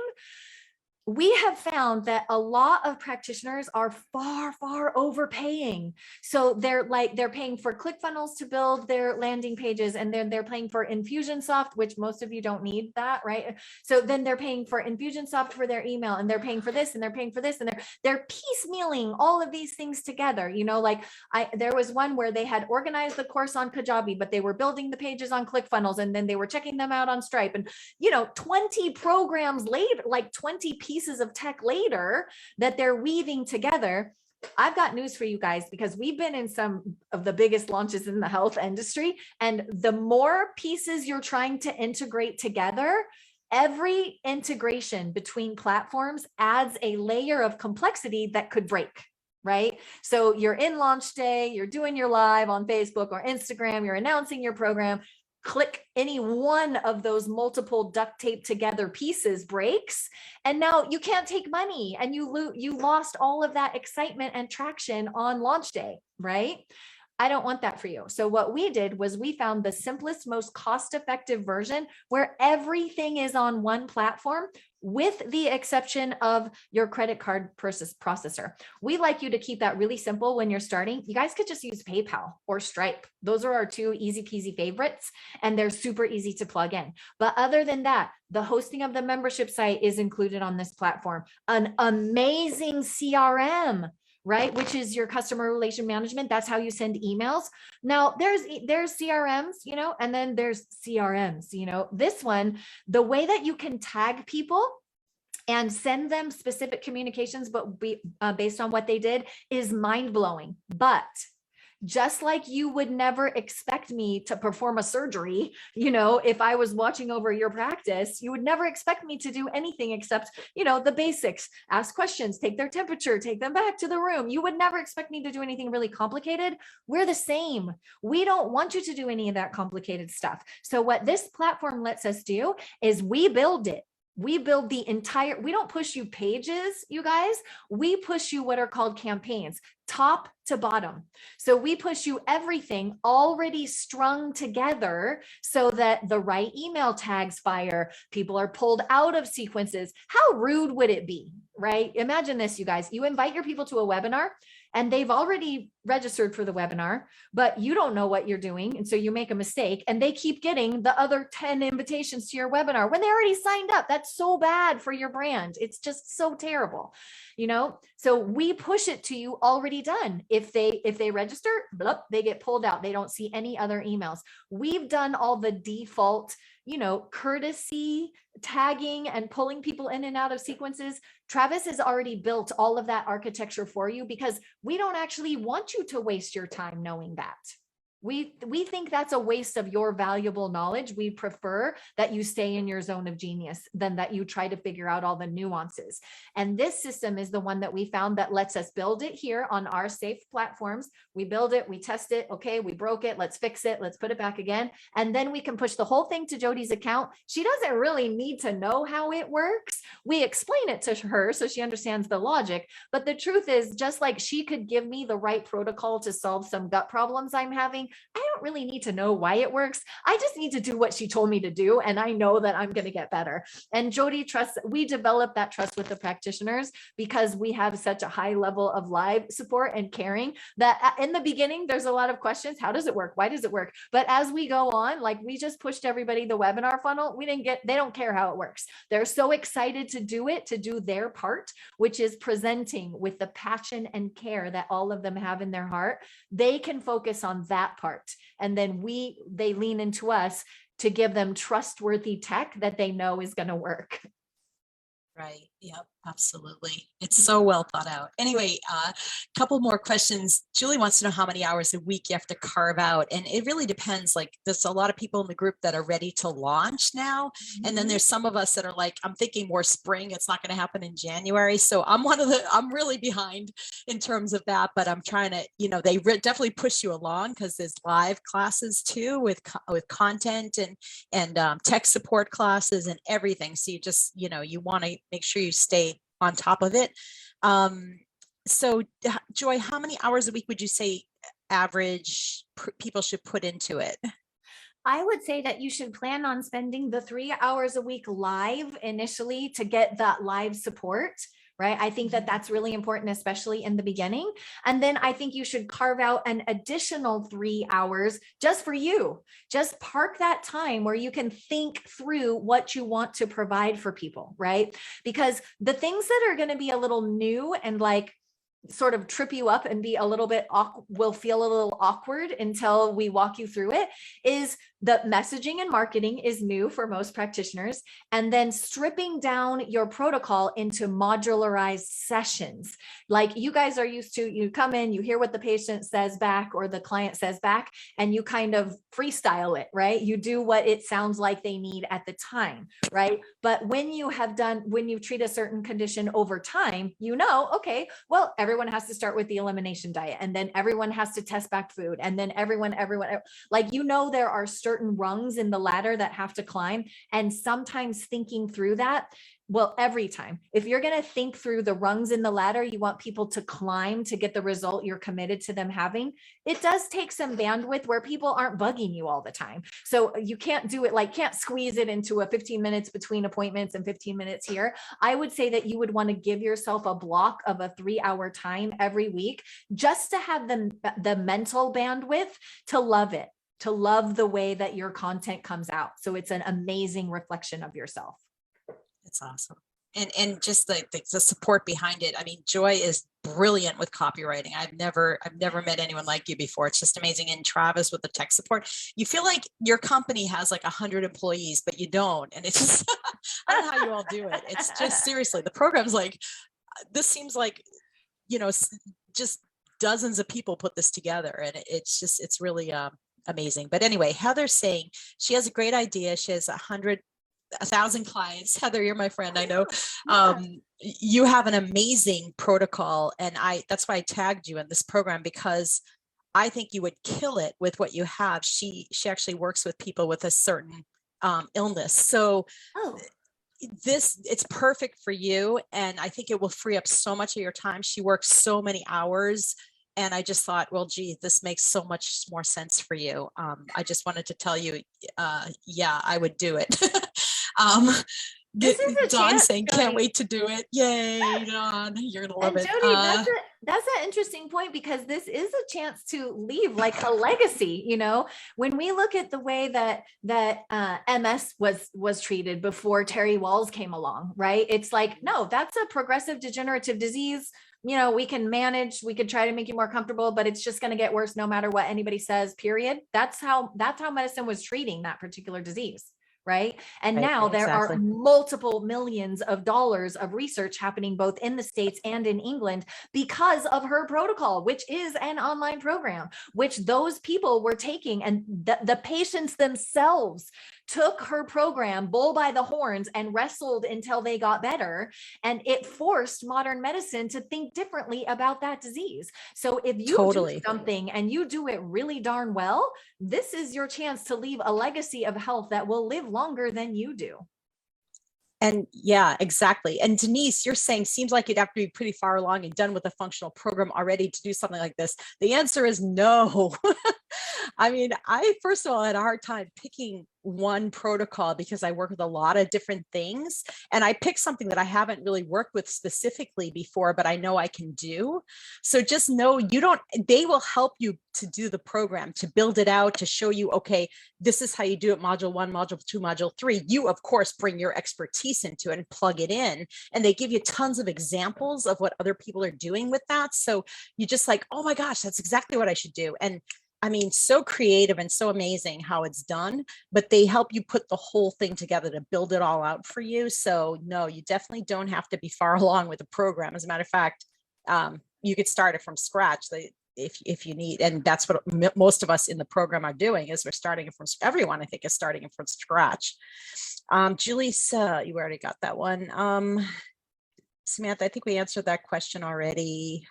we have found that a lot of practitioners are far overpaying. So they're paying for ClickFunnels to build their landing pages, and then they're paying for Infusionsoft, which most of you don't need that, right? So then they're paying for Infusionsoft for their email, and they're paying for this, and they're paying for this, and they're piecemealing all of these things together. You know, like there was one where they had organized the course on Kajabi, but they were building the pages on ClickFunnels, and then they were checking them out on Stripe, and 20 programs later, like 20 pieces of tech later that they're weaving together. I've got news for you guys, because we've been in some of the biggest launches in the health industry, and the more pieces you're trying to integrate together, every integration between platforms adds a layer of complexity that could break. Right? So you're in launch day, you're doing your live on Facebook or Instagram, you're announcing your program. Click any one of those multiple duct tape together pieces breaks, and now you can't take money, and you lost all of that excitement and traction on launch day, right? I don't want that for you. So what we did was we found the simplest, most cost-effective version where everything is on one platform, with the exception of your credit card processor. We like you to keep that really simple when you're starting. You guys could just use PayPal or Stripe. Those are our two easy peasy favorites, and they're super easy to plug in. But other than that, the hosting of the membership site is included on this platform. An amazing CRM, right? Which is your customer relation management. That's how you send emails. Now there's CRMs, and then there's CRMs, this one, the way that you can tag people and send them specific communications, but based on what they did, is mind blowing. But just like you would never expect me to perform a surgery, if I was watching over your practice, you would never expect me to do anything except, the basics, ask questions, take their temperature, take them back to the room. You would never expect me to do anything really complicated. We're the same. We don't want you to do any of that complicated stuff. So what this platform lets us do is we build it. We build the entire, we don't push you pages, you guys. We push you what are called campaigns, top to bottom. So we push you everything already strung together so that the right email tags fire, people are pulled out of sequences. How rude would it be, right? Imagine this, you guys. You invite your people to a webinar, and they've already registered for the webinar, but you don't know what you're doing. And so you make a mistake, and they keep getting the other 10 invitations to your webinar when they already signed up. That's so bad for your brand. It's just so terrible, So we push it to you already done. If they register, blup, they get pulled out. They don't see any other emails. We've done all the default, courtesy tagging and pulling people in and out of sequences. Travis has already built all of that architecture for you, because we don't actually want you to waste your time knowing that. We think that's a waste of your valuable knowledge. We prefer that you stay in your zone of genius than that you try to figure out all the nuances. And this system is the one that we found that lets us build it here on our safe platforms. We build it, we test it. Okay, we broke it. Let's fix it. Let's put it back again. And then we can push the whole thing to Jody's account. She doesn't really need to know how it works. We explain it to her so she understands the logic. But the truth is, just like she could give me the right protocol to solve some gut problems I'm having, I don't really need to know why it works. I just need to do what she told me to do, and I know that I'm going to get better. And Jody trusts, we develop that trust with the practitioners because we have such a high level of live support and caring that in the beginning, there's a lot of questions. How does it work? Why does it work? But as we go on, like we just pushed everybody the webinar funnel, they don't care how it works. They're so excited to do it, to do their part, which is presenting with the passion and care that all of them have in their heart. They can focus on that part. And then they lean into us to give them trustworthy tech that they know is going to work. Right. Yep. Absolutely. It's so well thought out. Anyway, a couple more questions. Julie wants to know how many hours a week you have to carve out. And it really depends. Like there's a lot of people in the group that are ready to launch now. Mm-hmm. And then there's some of us that are like, I'm thinking more spring. It's not going to happen in January. So I'm really behind in terms of that, but I'm trying to, they definitely push you along because there's live classes too with content and tech support classes and everything. So you just, you want to make sure you stay on top of it. So Joy, how many hours a week would you say average people should put into it? I would say that you should plan on spending the 3 hours a week live initially to get that live support. Right. I think that that's really important, especially in the beginning. And then I think you should carve out an additional 3 hours just for you. Just park that time where you can think through what you want to provide for people. Right. Because the things that are going to be a little new and like sort of trip you up and be a little bit will feel a little awkward until we walk you through it is the messaging and marketing is new for most practitioners, and then stripping down your protocol into modularized sessions. Like you guys are used to, you come in, you hear what the patient says back or the client says back, and you kind of freestyle it, right? You do what it sounds like they need at the time, right? But when you treat a certain condition over time, okay, well, everyone has to start with the elimination diet, and then everyone has to test back food, and then everyone, like, there are certain rungs in the ladder that have to climb. And sometimes thinking through that, well, every time, if you're going to think through the rungs in the ladder, you want people to climb to get the result you're committed to them having. It does take some bandwidth where people aren't bugging you all the time. So you can't do it, can't squeeze it into a 15 minutes between appointments and 15 minutes here. I would say that you would want to give yourself a block of a 3-hour time every week just to have the mental bandwidth to love it, to love the way that your content comes out. So it's an amazing reflection of yourself. It's awesome. And just the support behind it. I mean, Joy is brilliant with copywriting. I've never met anyone like you before. It's just amazing. And Travis with the tech support, you feel like your company has like 100 employees, but you don't. And it's just, I don't know how you all do it. It's just seriously, the program's like, this seems like, just dozens of people put this together. And it's really amazing. But anyway, Heather's saying she has a great idea. She has 1,000 clients. Heather, you're my friend. I know. You have an amazing protocol, and that's why I tagged you in this program, because I think you would kill it with what you have. She actually works with people with a certain illness. So it's perfect for you, and I think it will free up so much of your time. She works so many hours. And I just thought, well, gee, this makes so much more sense for you. I just wanted to tell you, yeah, I would do it. This is a Dawn chance, saying, Jody. Can't wait to do it. Yay, Dawn, you're gonna love and it. Jody, that's an interesting point, because this is a chance to leave like a legacy. When we look at the way that MS was treated before Terry Walls came along, right? It's like, no, that's a progressive degenerative disease. We can manage, we could try to make you more comfortable, but it's just going to get worse no matter what anybody says, period. That's how medicine was treating that particular disease. Right. And now there are multiple millions of dollars of research happening both in the States and in England because of her protocol, which is an online program, which those people were taking, and the patients themselves took her program bull by the horns and wrestled until they got better. And it forced modern medicine to think differently about that disease. So if you do something and you do it really darn well, this is your chance to leave a legacy of health that will live longer than you do. And yeah, exactly. And Denise, you're saying seems like you'd have to be pretty far along and done with a functional program already to do something like this. The answer is no. I mean, I first of all had a hard time picking one protocol because I work with a lot of different things, and I picked something that I haven't really worked with specifically before, but I know I can do. So just know they will help you to do the program, to build it out, to show you, okay, this is how you do it, module 1, module 2, module 3. You of course bring your expertise into it and plug it in, and they give you tons of examples of what other people are doing with that. So you just like, oh my gosh, that's exactly what I should do. And I mean, so creative and so amazing how it's done, but they help you put the whole thing together to build it all out for you. So no, you definitely don't have to be far along with the program. As a matter of fact, you could start it from scratch if you need, and that's what most of us in the program are doing, is we're starting it from, everyone I think is starting it from scratch. Julie, you already got that one. Samantha, I think we answered that question already.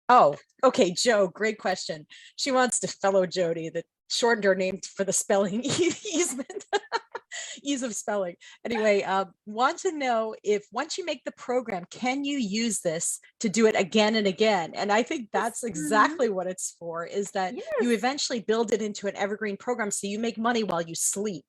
Oh, okay, Joe, great question. She wants to fellow Jody that shortened her name for the spelling easement. ease of spelling. Anyway, want to know if once you make the program, can you use this to do it again and again? And I think that's exactly what it's for, is that you Yes. eventually build it into an evergreen program so you make money while you sleep.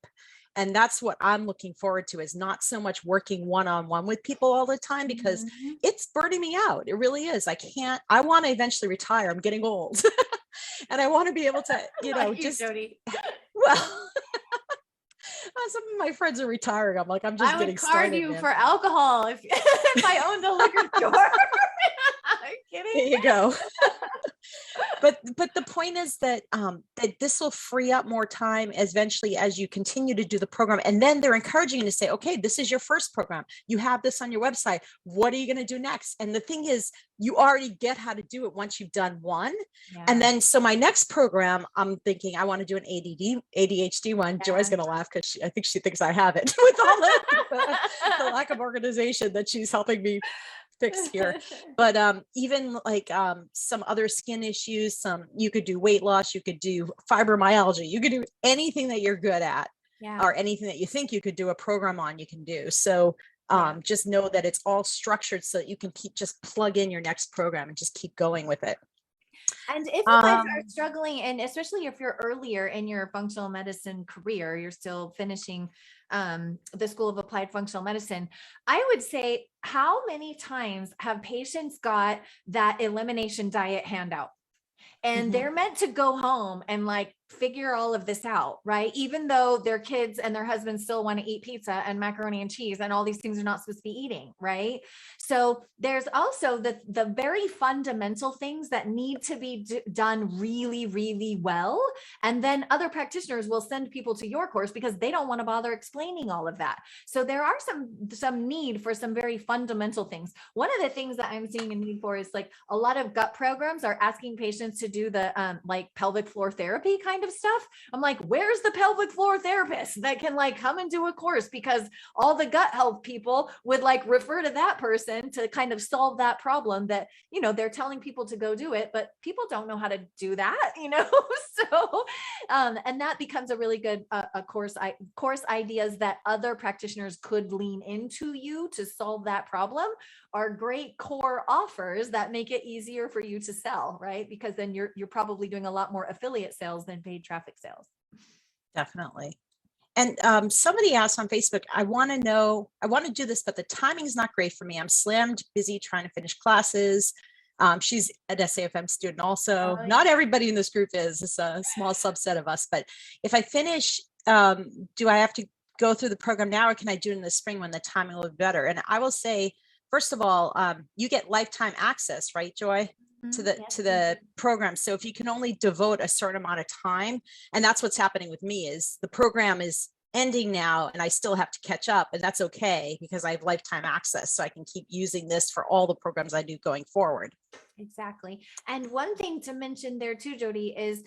And that's what I'm looking forward to, is not so much working one-on-one with people all the time, because Mhm. it's burning me out. It really is. I want to eventually retire. I'm getting old. And I want to be able to, Like you, just, Jody. well, some of my friends are retiring. I'm like, I'm just I would getting card started, you man. for alcohol if, if I owned a liquor store. I'm There kidding. you go. But the point is that that this will free up more time eventually as you continue to do the program. And then they're encouraging you to say, okay, this is your first program. You have this on your website. What are you going to do next? And the thing is, you already get how to do it once you've done one. Yeah. And then, so my next program, I'm thinking I want to do an ADHD one. Yeah. Joy's going to laugh because I think she thinks I have it with all the lack of organization that she's helping me fix here. But even like some other skin issues, you could do weight loss, you could do fibromyalgia, you could do anything that you're good at, Yeah. or anything that you think you could do a program on, you can do. So just know that it's all structured so that you can just plug in your next program and just keep going with it. And if you guys are struggling, and especially if you're earlier in your functional medicine career, you're still finishing the School of Applied Functional Medicine, I would say, how many times have patients got that elimination diet handout? And they're meant to go home and like figure all of this out, right? Even though their kids and their husbands still want to eat pizza and macaroni and cheese and all these things are not supposed to be eating, right? So there's also the very fundamental things that need to be done really, really well. And then other practitioners will send people to your course because they don't want to bother explaining all of that. So there are some need for some very fundamental things. One of the things that I'm seeing a need for is like a lot of gut programs are asking patients to do the like pelvic floor therapy kind of stuff. I'm like, where's the pelvic floor therapist that can like come and do a course? Because all the gut health people would like refer to that person to kind of solve that problem that, you know, they're telling people to go do it, but people don't know how to do that, you know? So, and that becomes a really good course ideas that other practitioners could lean into you to solve that problem are great core offers that make it easier for you to sell, right? Because then you're probably doing a lot more affiliate sales than paid traffic sales. Definitely. And somebody asked on Facebook, I want to do this, but the timing is not great for me. I'm slammed busy trying to finish classes. She's an SAFM student also. Not everybody in this group is. It's a small subset of us. But if I finish, do I have to go through the program now, or can I do it in the spring when the timing will be better? And I will say, first of all, you get lifetime access, right, Joy, to the program. So if you can only devote a certain amount of time, and that's what's happening with me, is the program is ending now and I still have to catch up, and that's okay because I have lifetime access. So I can keep using this for all the programs I do going forward. Exactly. And one thing to mention there too, Jody, is,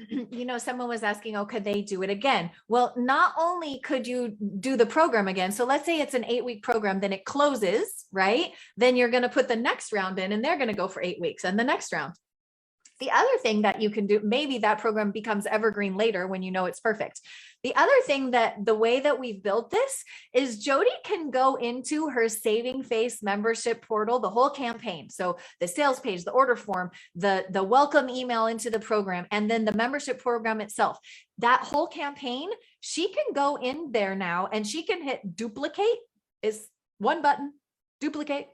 you know, someone was asking, oh, could they do it again? Well, not only could you do the program again, so let's say it's an 8-week program, then it closes, right? Then you're going to put the next round in and they're going to go for 8 weeks and the next round. The other thing that you can do, maybe that program becomes evergreen later when you know it's perfect. The other thing that the way that we've built this is Jody can go into her Saving Face membership portal, the whole campaign. So the sales page, the order form, the welcome email into the program, and then the membership program itself. That whole campaign, she can go in there now and she can hit duplicate, is one button, duplicate.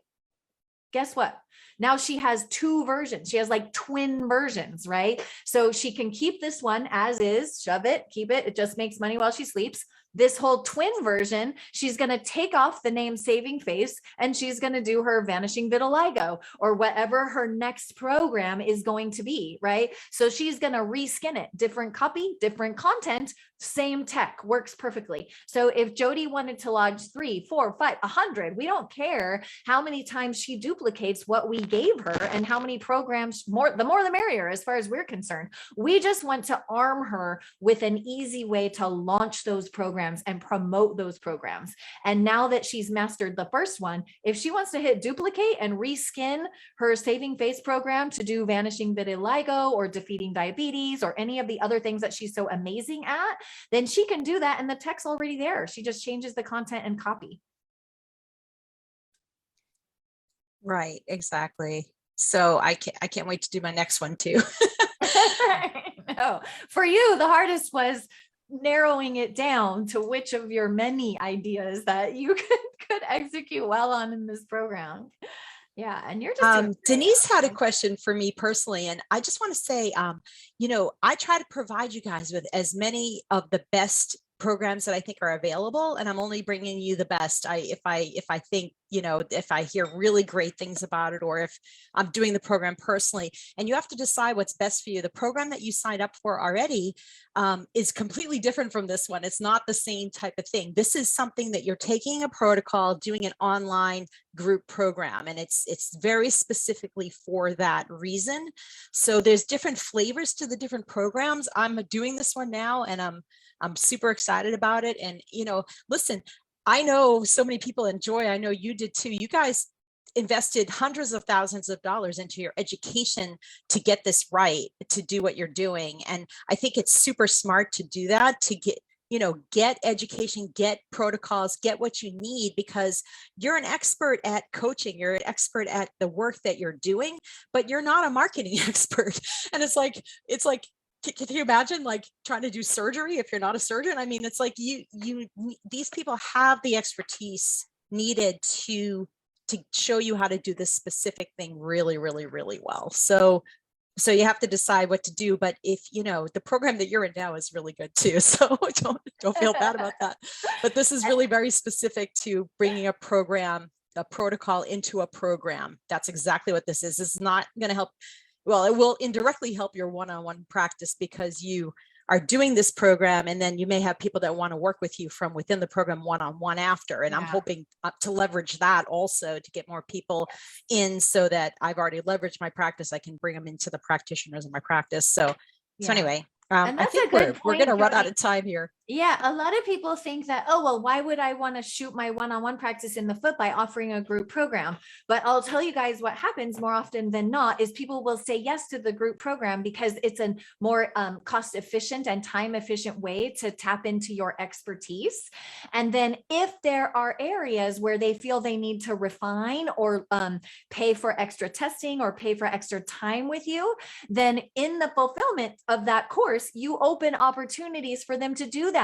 Guess what? Now she has 2 versions. She has like twin versions, right? So she can keep this one as is, shove it, keep it. It just makes money while she sleeps. This whole twin version, she's going to take off the name Saving Face and she's going to do her Vanishing Vitiligo or whatever her next program is going to be, right? So she's going to reskin it, different copy, different content, same tech, works perfectly. So if Jody wanted to lodge 3, 4, 5, 100, we don't care how many times she duplicates what we gave her and how many programs, the more the merrier as far as we're concerned. We just want to arm her with an easy way to launch those programs programs and promote those programs. And now that she's mastered the first one, if she wants to hit duplicate and reskin her saving face program to do vanishing vitiligo or defeating diabetes or any of the other things that she's so amazing at, then she can do that. And the tech's already there. She just changes the content and copy. Right, exactly. So I can't wait to do my next one too. No, for you, the hardest was narrowing it down to which of your many ideas that you could execute well on in this program. Yeah, and you're just Denise had a question for me personally, and I just want to say, I try to provide you guys with as many of the best programs that I think are available, and I'm only bringing you the best. If I think, if I hear really great things about it, or if I'm doing the program personally, and you have to decide what's best for you. The program that you signed up for already is completely different from this one. It's not the same type of thing. This is something that you're taking a protocol, doing an online group program, and it's very specifically for that reason. So there's different flavors to the different programs. I'm doing this one now, and I'm super excited about it. And, listen, I know so many people enjoy, I know you did too. You guys invested hundreds of thousands of dollars into your education to get this right, to do what you're doing. And I think it's super smart to do that, to get education, get protocols, get what you need, because you're an expert at coaching, you're an expert at the work that you're doing, but you're not a marketing expert. And it's like, can you imagine like trying to do surgery if you're not a surgeon? I mean, it's like these people have the expertise needed to show you how to do this specific thing really, really, really well. So you have to decide what to do. But if the program that you're in now is really good too, so don't feel bad about that. But this is really very specific to bringing a protocol into a program. That's exactly what this is. This is not going to help. Well, it will indirectly help your one-on-one practice, because you are doing this program, and then you may have people that want to work with you from within the program one-on-one after. And I'm hoping to leverage that also to get more people in, so that I've already leveraged my practice. I can bring them into the practitioners in my practice. So anyway, I think we're going to run out of time here. Yeah, a lot of people think that, oh, well, why would I want to shoot my one-on-one practice in the foot by offering a group program? But I'll tell you guys what happens more often than not is people will say yes to the group program because it's a more cost efficient and time efficient way to tap into your expertise. And then if there are areas where they feel they need to refine or pay for extra testing or pay for extra time with you, then in the fulfillment of that course, you open opportunities for them to do that.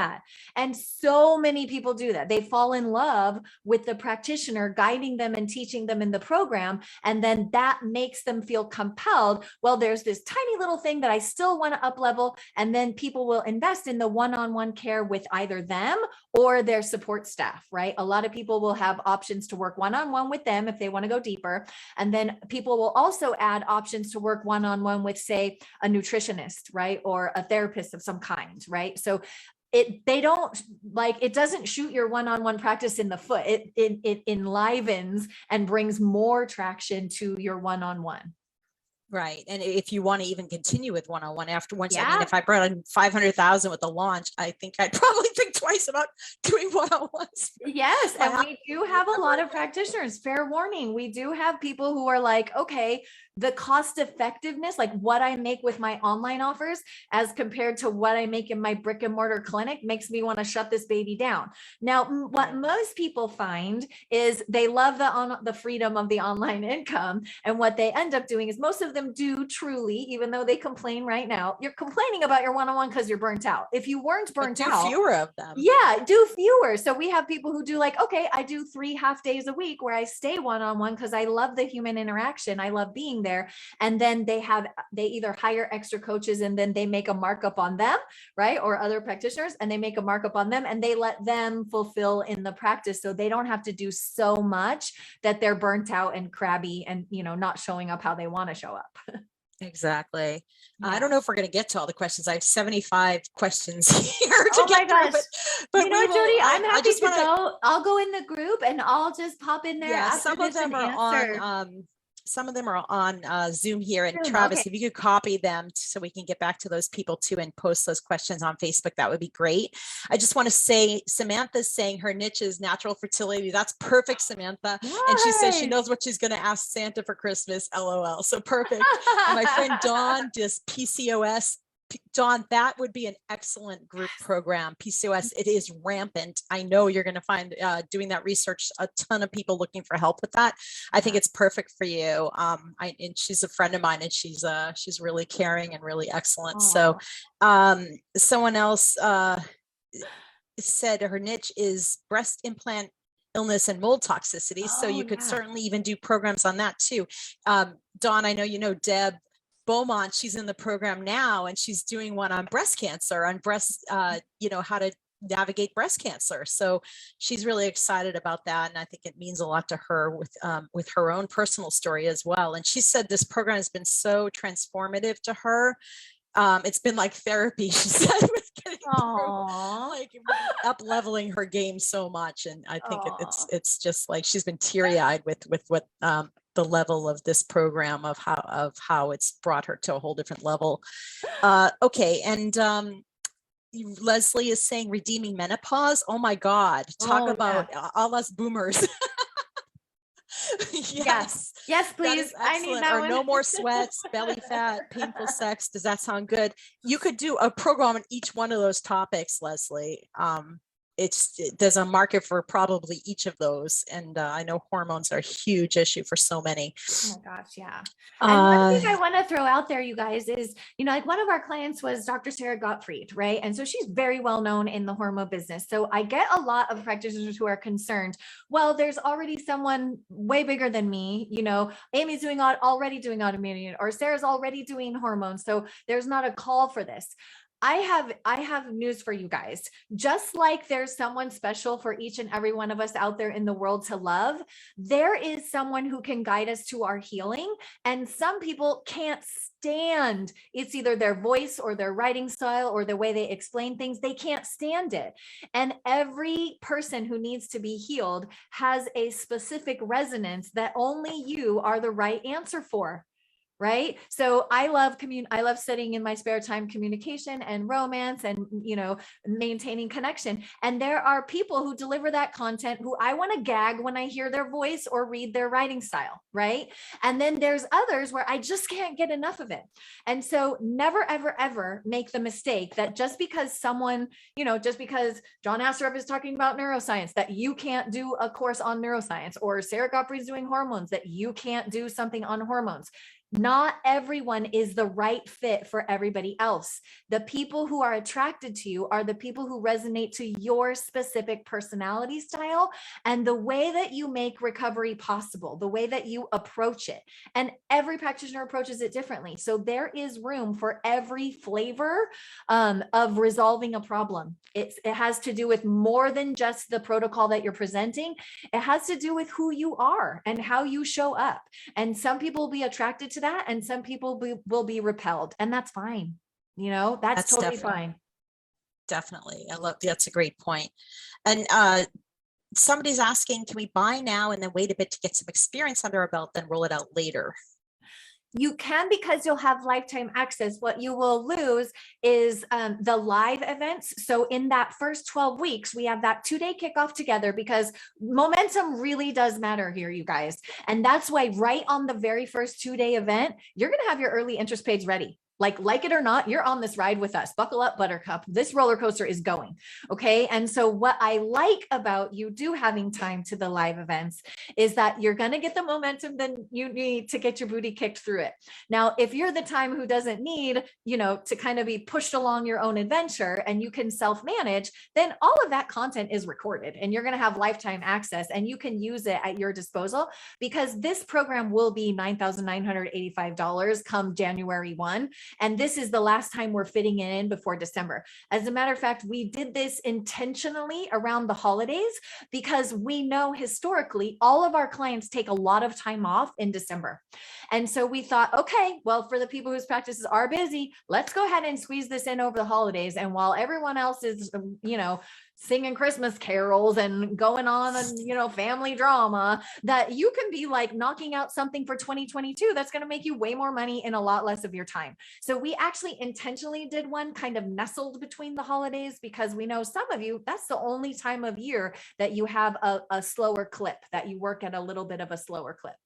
And so many people do that. They fall in love with the practitioner guiding them and teaching them in the program. And then that makes them feel compelled. Well, there's this tiny little thing that I still want to up level. And then people will invest in the one-on-one care with either them or their support staff, right? A lot of people will have options to work one-on-one with them if they want to go deeper. And then people will also add options to work one-on-one with, say, a nutritionist, right? Or a therapist of some kind, right? So it doesn't shoot your one-on-one practice in the foot. It enlivens and brings more traction to your one-on-one. Right. And if you want to even continue with one-on-one afterwards, I mean, if I brought in 500,000 with the launch, I think I'd probably think twice about doing one-on-ones. Yes. And we do have a lot of practitioners, fair warning. We do have people who are like, okay, the cost effectiveness, like what I make with my online offers as compared to what I make in my brick and mortar clinic makes me want to shut this baby down. Now, what most people find is they love the freedom of the online income. And what they end up doing is most of them do truly, even though they complain right now, you're complaining about your one-on-one because you're burnt out. If you weren't burnt out, do fewer of them. Yeah, do fewer. So we have people who do like, okay, I do 3 half days a week where I stay one-on-one because I love the human interaction. I love being there. And then they either hire extra coaches and then they make a markup on them, right? Or other practitioners, and they make a markup on them and they let them fulfill in the practice. So they don't have to do so much that they're burnt out and crabby and, not showing up how they want to show up. Exactly. Yeah. I don't know if we're going to get to all the questions. I have 75 questions here to oh get my through. Gosh. But Jody, I'm happy to go. I'll go in the group and I'll just pop in there. Yeah, some of them are on some of them are on Zoom here. And Zoom, Travis, okay. if you could copy them so we can get back to those people too and post those questions on Facebook, that would be great. I just want to say, Samantha's saying her niche is natural fertility. That's perfect, Samantha. And she says she Nice. knows what she's going to ask Santa for Christmas. LOL. So perfect. And my friend Dawn does PCOS. Dawn, that would be an excellent group program. PCOS, it is rampant. I know you're going to find doing that research, a ton of people looking for help with that. I think it's perfect for you. And she's a friend of mine, and she's really caring and really excellent. So someone else said her niche is breast implant illness and mold toxicity. So you could certainly even do programs on that too. Dawn, I know you know Deb Beaumont, she's in the program now, and she's doing one on breast cancer, on breast, how to navigate breast cancer. So she's really excited about that. And I think it means a lot to her with her own personal story as well. And she said this program has been so transformative to her. It's been like therapy, she said, with getting through, like up leveling her game so much. And I think it's just like she's been teary eyed with what the level of this program, of how it's brought her to a whole different level. Okay. And Leslie is saying redeeming menopause. Oh my God. Talk about all us boomers. Yes, please. I need that one. No more sweats, belly fat, painful sex. Does that sound good? You could do a program on each one of those topics, Leslie. There's a market for probably each of those. And I know hormones are a huge issue for so many. Oh my gosh. Yeah. And one thing I want to throw out there, you guys, is, like one of our clients was Dr. Sarah Gottfried, right? And so she's very well known in the hormone business. So I get a lot of practitioners who are concerned, well, there's already someone way bigger than me, Amy's already doing autoimmunity, or Sarah's already doing hormones. So there's not a call for this. I have news for you guys. Just like there's someone special for each and every one of us out there in the world to love, there is someone who can guide us to our healing. And some people can't stand, it's either their voice or their writing style or the way they explain things. They can't stand it. And every person who needs to be healed has a specific resonance that only you are the right answer for. Right. So I love studying in my spare time communication and romance and, maintaining connection. And there are people who deliver that content who I want to gag when I hear their voice or read their writing style. Right. And then there's others where I just can't get enough of it. And so never, ever, ever make the mistake that just because someone, just because John Assaraf is talking about neuroscience, that you can't do a course on neuroscience, or Sarah Gottfried's doing hormones, that you can't do something on hormones. Not everyone is the right fit for everybody else. The people who are attracted to you are the people who resonate to your specific personality style and the way that you make recovery possible, the way that you approach it. And every practitioner approaches it differently. So there is room for every flavor of resolving a problem. It has to do with more than just the protocol that you're presenting. It has to do with who you are and how you show up. And some people will be attracted to that, and some people will be repelled, and that's fine. That's totally fine. Definitely. That's a great point. And somebody's asking, can we buy now and then wait a bit to get some experience under our belt, then roll it out later? You can, because you'll have lifetime access. What you will lose is the live events. So in that first 12 weeks, we have that 2-day kickoff together, because momentum really does matter here, you guys. And that's why right on the very first 2-day event, you're going to have your early interest page ready. Like it or not, you're on this ride with us. Buckle up, Buttercup. This roller coaster is going. Okay. And so what I like about you having time to the live events is that you're going to get the momentum that you need to get your booty kicked through it. Now, if you're the time who doesn't need, to kind of be pushed along your own adventure and you can self-manage, then all of that content is recorded and you're going to have lifetime access and you can use it at your disposal, because this program will be $9,985 come January 1. And this is the last time we're fitting it in before December. As a matter of fact, we did this intentionally around the holidays because we know historically all of our clients take a lot of time off in December. And so we thought, okay, well, for the people whose practices are busy, let's go ahead and squeeze this in over the holidays. And while everyone else is, singing Christmas carols and going on and, family drama, that you can be like knocking out something for 2022 that's going to make you way more money in a lot less of your time. So we actually intentionally did one kind of nestled between the holidays, because we know some of you, that's the only time of year that you have a slower clip, that you work at a little bit of a slower clip.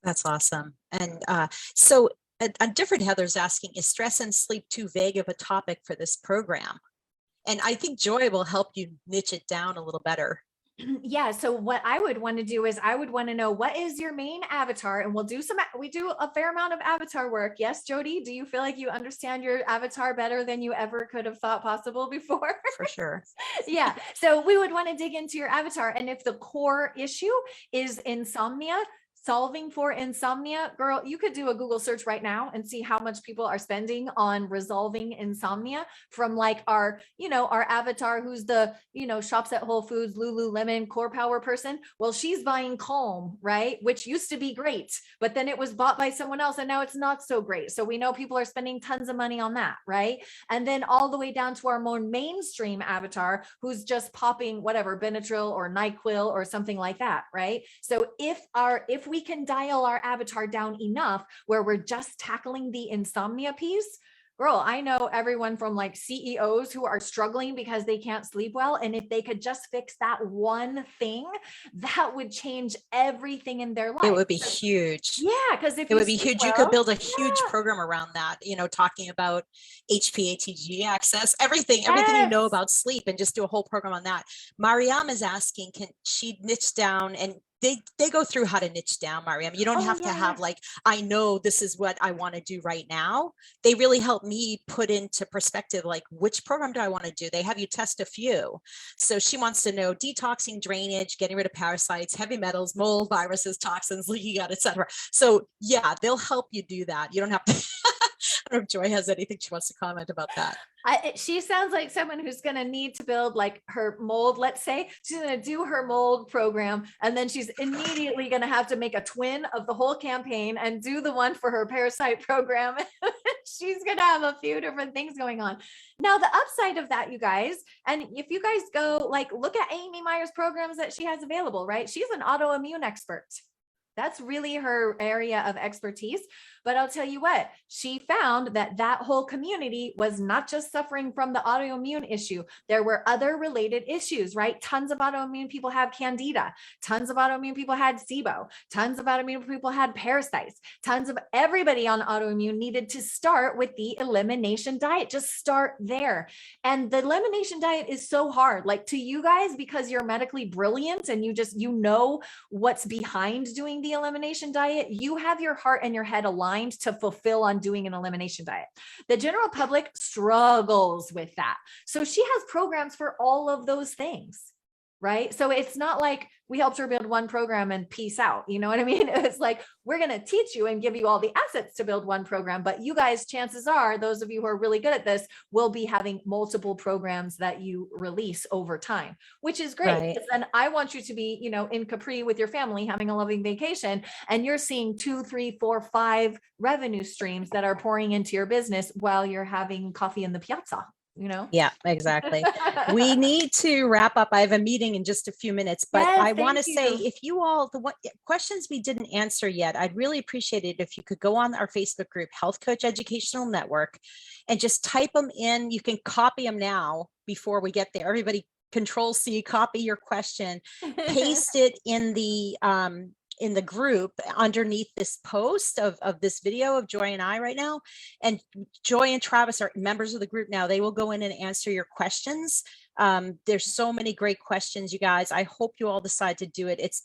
That's awesome. And so a different Heather's asking, is stress and sleep too vague of a topic for this program? And I think Joy will help you niche it down a little better. Yeah. So what I would want to do is I would want to know, what is your main avatar? And we do a fair amount of avatar work. Yes, Jody, do you feel like you understand your avatar better than you ever could have thought possible before? For sure. Yeah. So we would want to dig into your avatar. And if the core issue is insomnia, solving for insomnia, girl, you could do a Google search right now and see how much people are spending on resolving insomnia, from like our avatar who's the, shops at Whole Foods, Lululemon, core power person. Well, she's buying Calm, right? Which used to be great, but then it was bought by someone else and now it's not so great. So we know people are spending tons of money on that, right? And then all the way down to our more mainstream avatar, who's just popping whatever, Benadryl or NyQuil or something like that, right? So if we can dial our avatar down enough where we're just tackling the insomnia piece, girl, I know everyone from like CEOs who are struggling because they can't sleep well. And if they could just fix that one thing, that would change everything in their life. It would be huge. Yeah, because if it would be huge, you could build a huge yeah. program around that, talking about HPATG access, everything you know about sleep, and just do a whole program on that. Mariam is asking, can she niche down? And they go through how to niche down, Mariam. You don't have to have like, I know this is what I want to do right now. They really help me put into perspective, like, which program do I want to do? They have you test a few. So she wants to know detoxing, drainage, getting rid of parasites, heavy metals, mold, viruses, toxins, leaky gut, etc. So yeah, they'll help you do that. You don't have to. I don't know if Joy has anything she wants to comment about that. She sounds like someone who's going to need to build like her mold. Let's say she's going to do her mold program, and then she's immediately going to have to make a twin of the whole campaign and do the one for her parasite program. She's going to have a few different things going on. Now, the upside of that, you guys, and if you guys go like look at Amy Meyer's programs that she has available, right? She's an autoimmune expert. That's really her area of expertise. But I'll tell you what, she found that whole community was not just suffering from the autoimmune issue. There were other related issues, right? Tons of autoimmune people have candida. Tons of autoimmune people had SIBO. Tons of autoimmune people had parasites. Tons of everybody on autoimmune needed to start with the elimination diet. Just start there. And the elimination diet is so hard, like to you guys, because you're medically brilliant and you know what's behind doing the elimination diet. You have your heart and your head aligned to fulfill on doing an elimination diet. The general public struggles with that. So she has programs for all of those things, right? So it's not like we helped her build one program and peace out. You know what I mean? It's like, we're going to teach you and give you all the assets to build one program, but you guys, chances are, those of you who are really good at this will be having multiple programs that you release over time, which is great. Right. And I want you to be, in Capri with your family, having a loving vacation, and you're seeing 2, 3, 4, 5 revenue streams that are pouring into your business while you're having coffee in the piazza. Yeah, exactly. We need to wrap up. I have a meeting in just a few minutes, but yes, I want to say, if you all, questions we didn't answer yet, I'd really appreciate it if you could go on our Facebook group, Health Coach Educational Network, and just type them in. You can copy them now before we get there. Everybody Control-C, copy your question, paste it in the group underneath this post of this video of Joy and I right now. And Joy and Travis are members of the group now. They will go in and answer your questions. There's so many great questions, you guys. I hope you all decide to do it. It's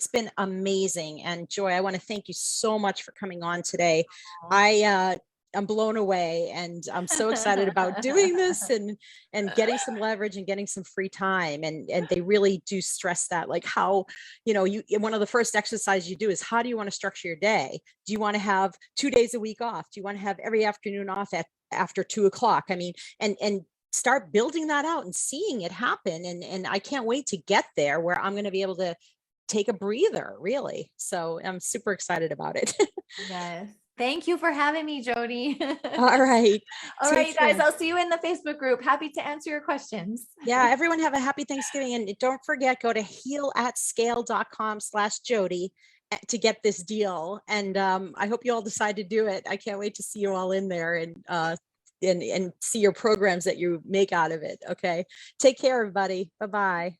been amazing. And Joy, I want to thank you so much for coming on today. I'm blown away, and I'm so excited about doing this and getting some leverage and getting some free time. And they really do stress that, like how, one of the first exercises you do is, how do you want to structure your day? Do you want to have 2 days a week off? Do you want to have every afternoon off after 2 o'clock? I mean, and start building that out and seeing it happen. And I can't wait to get there where I'm going to be able to take a breather, really. So I'm super excited about it. Yes. Thank you for having me, Jody. All right. All right, Take you guys, care. I'll see you in the Facebook group. Happy to answer your questions. Yeah, everyone have a happy Thanksgiving. And don't forget, go to healatscale.com/Jody to get this deal. And I hope you all decide to do it. I can't wait to see you all in there and see your programs that you make out of it. Okay. Take care, everybody. Bye-bye.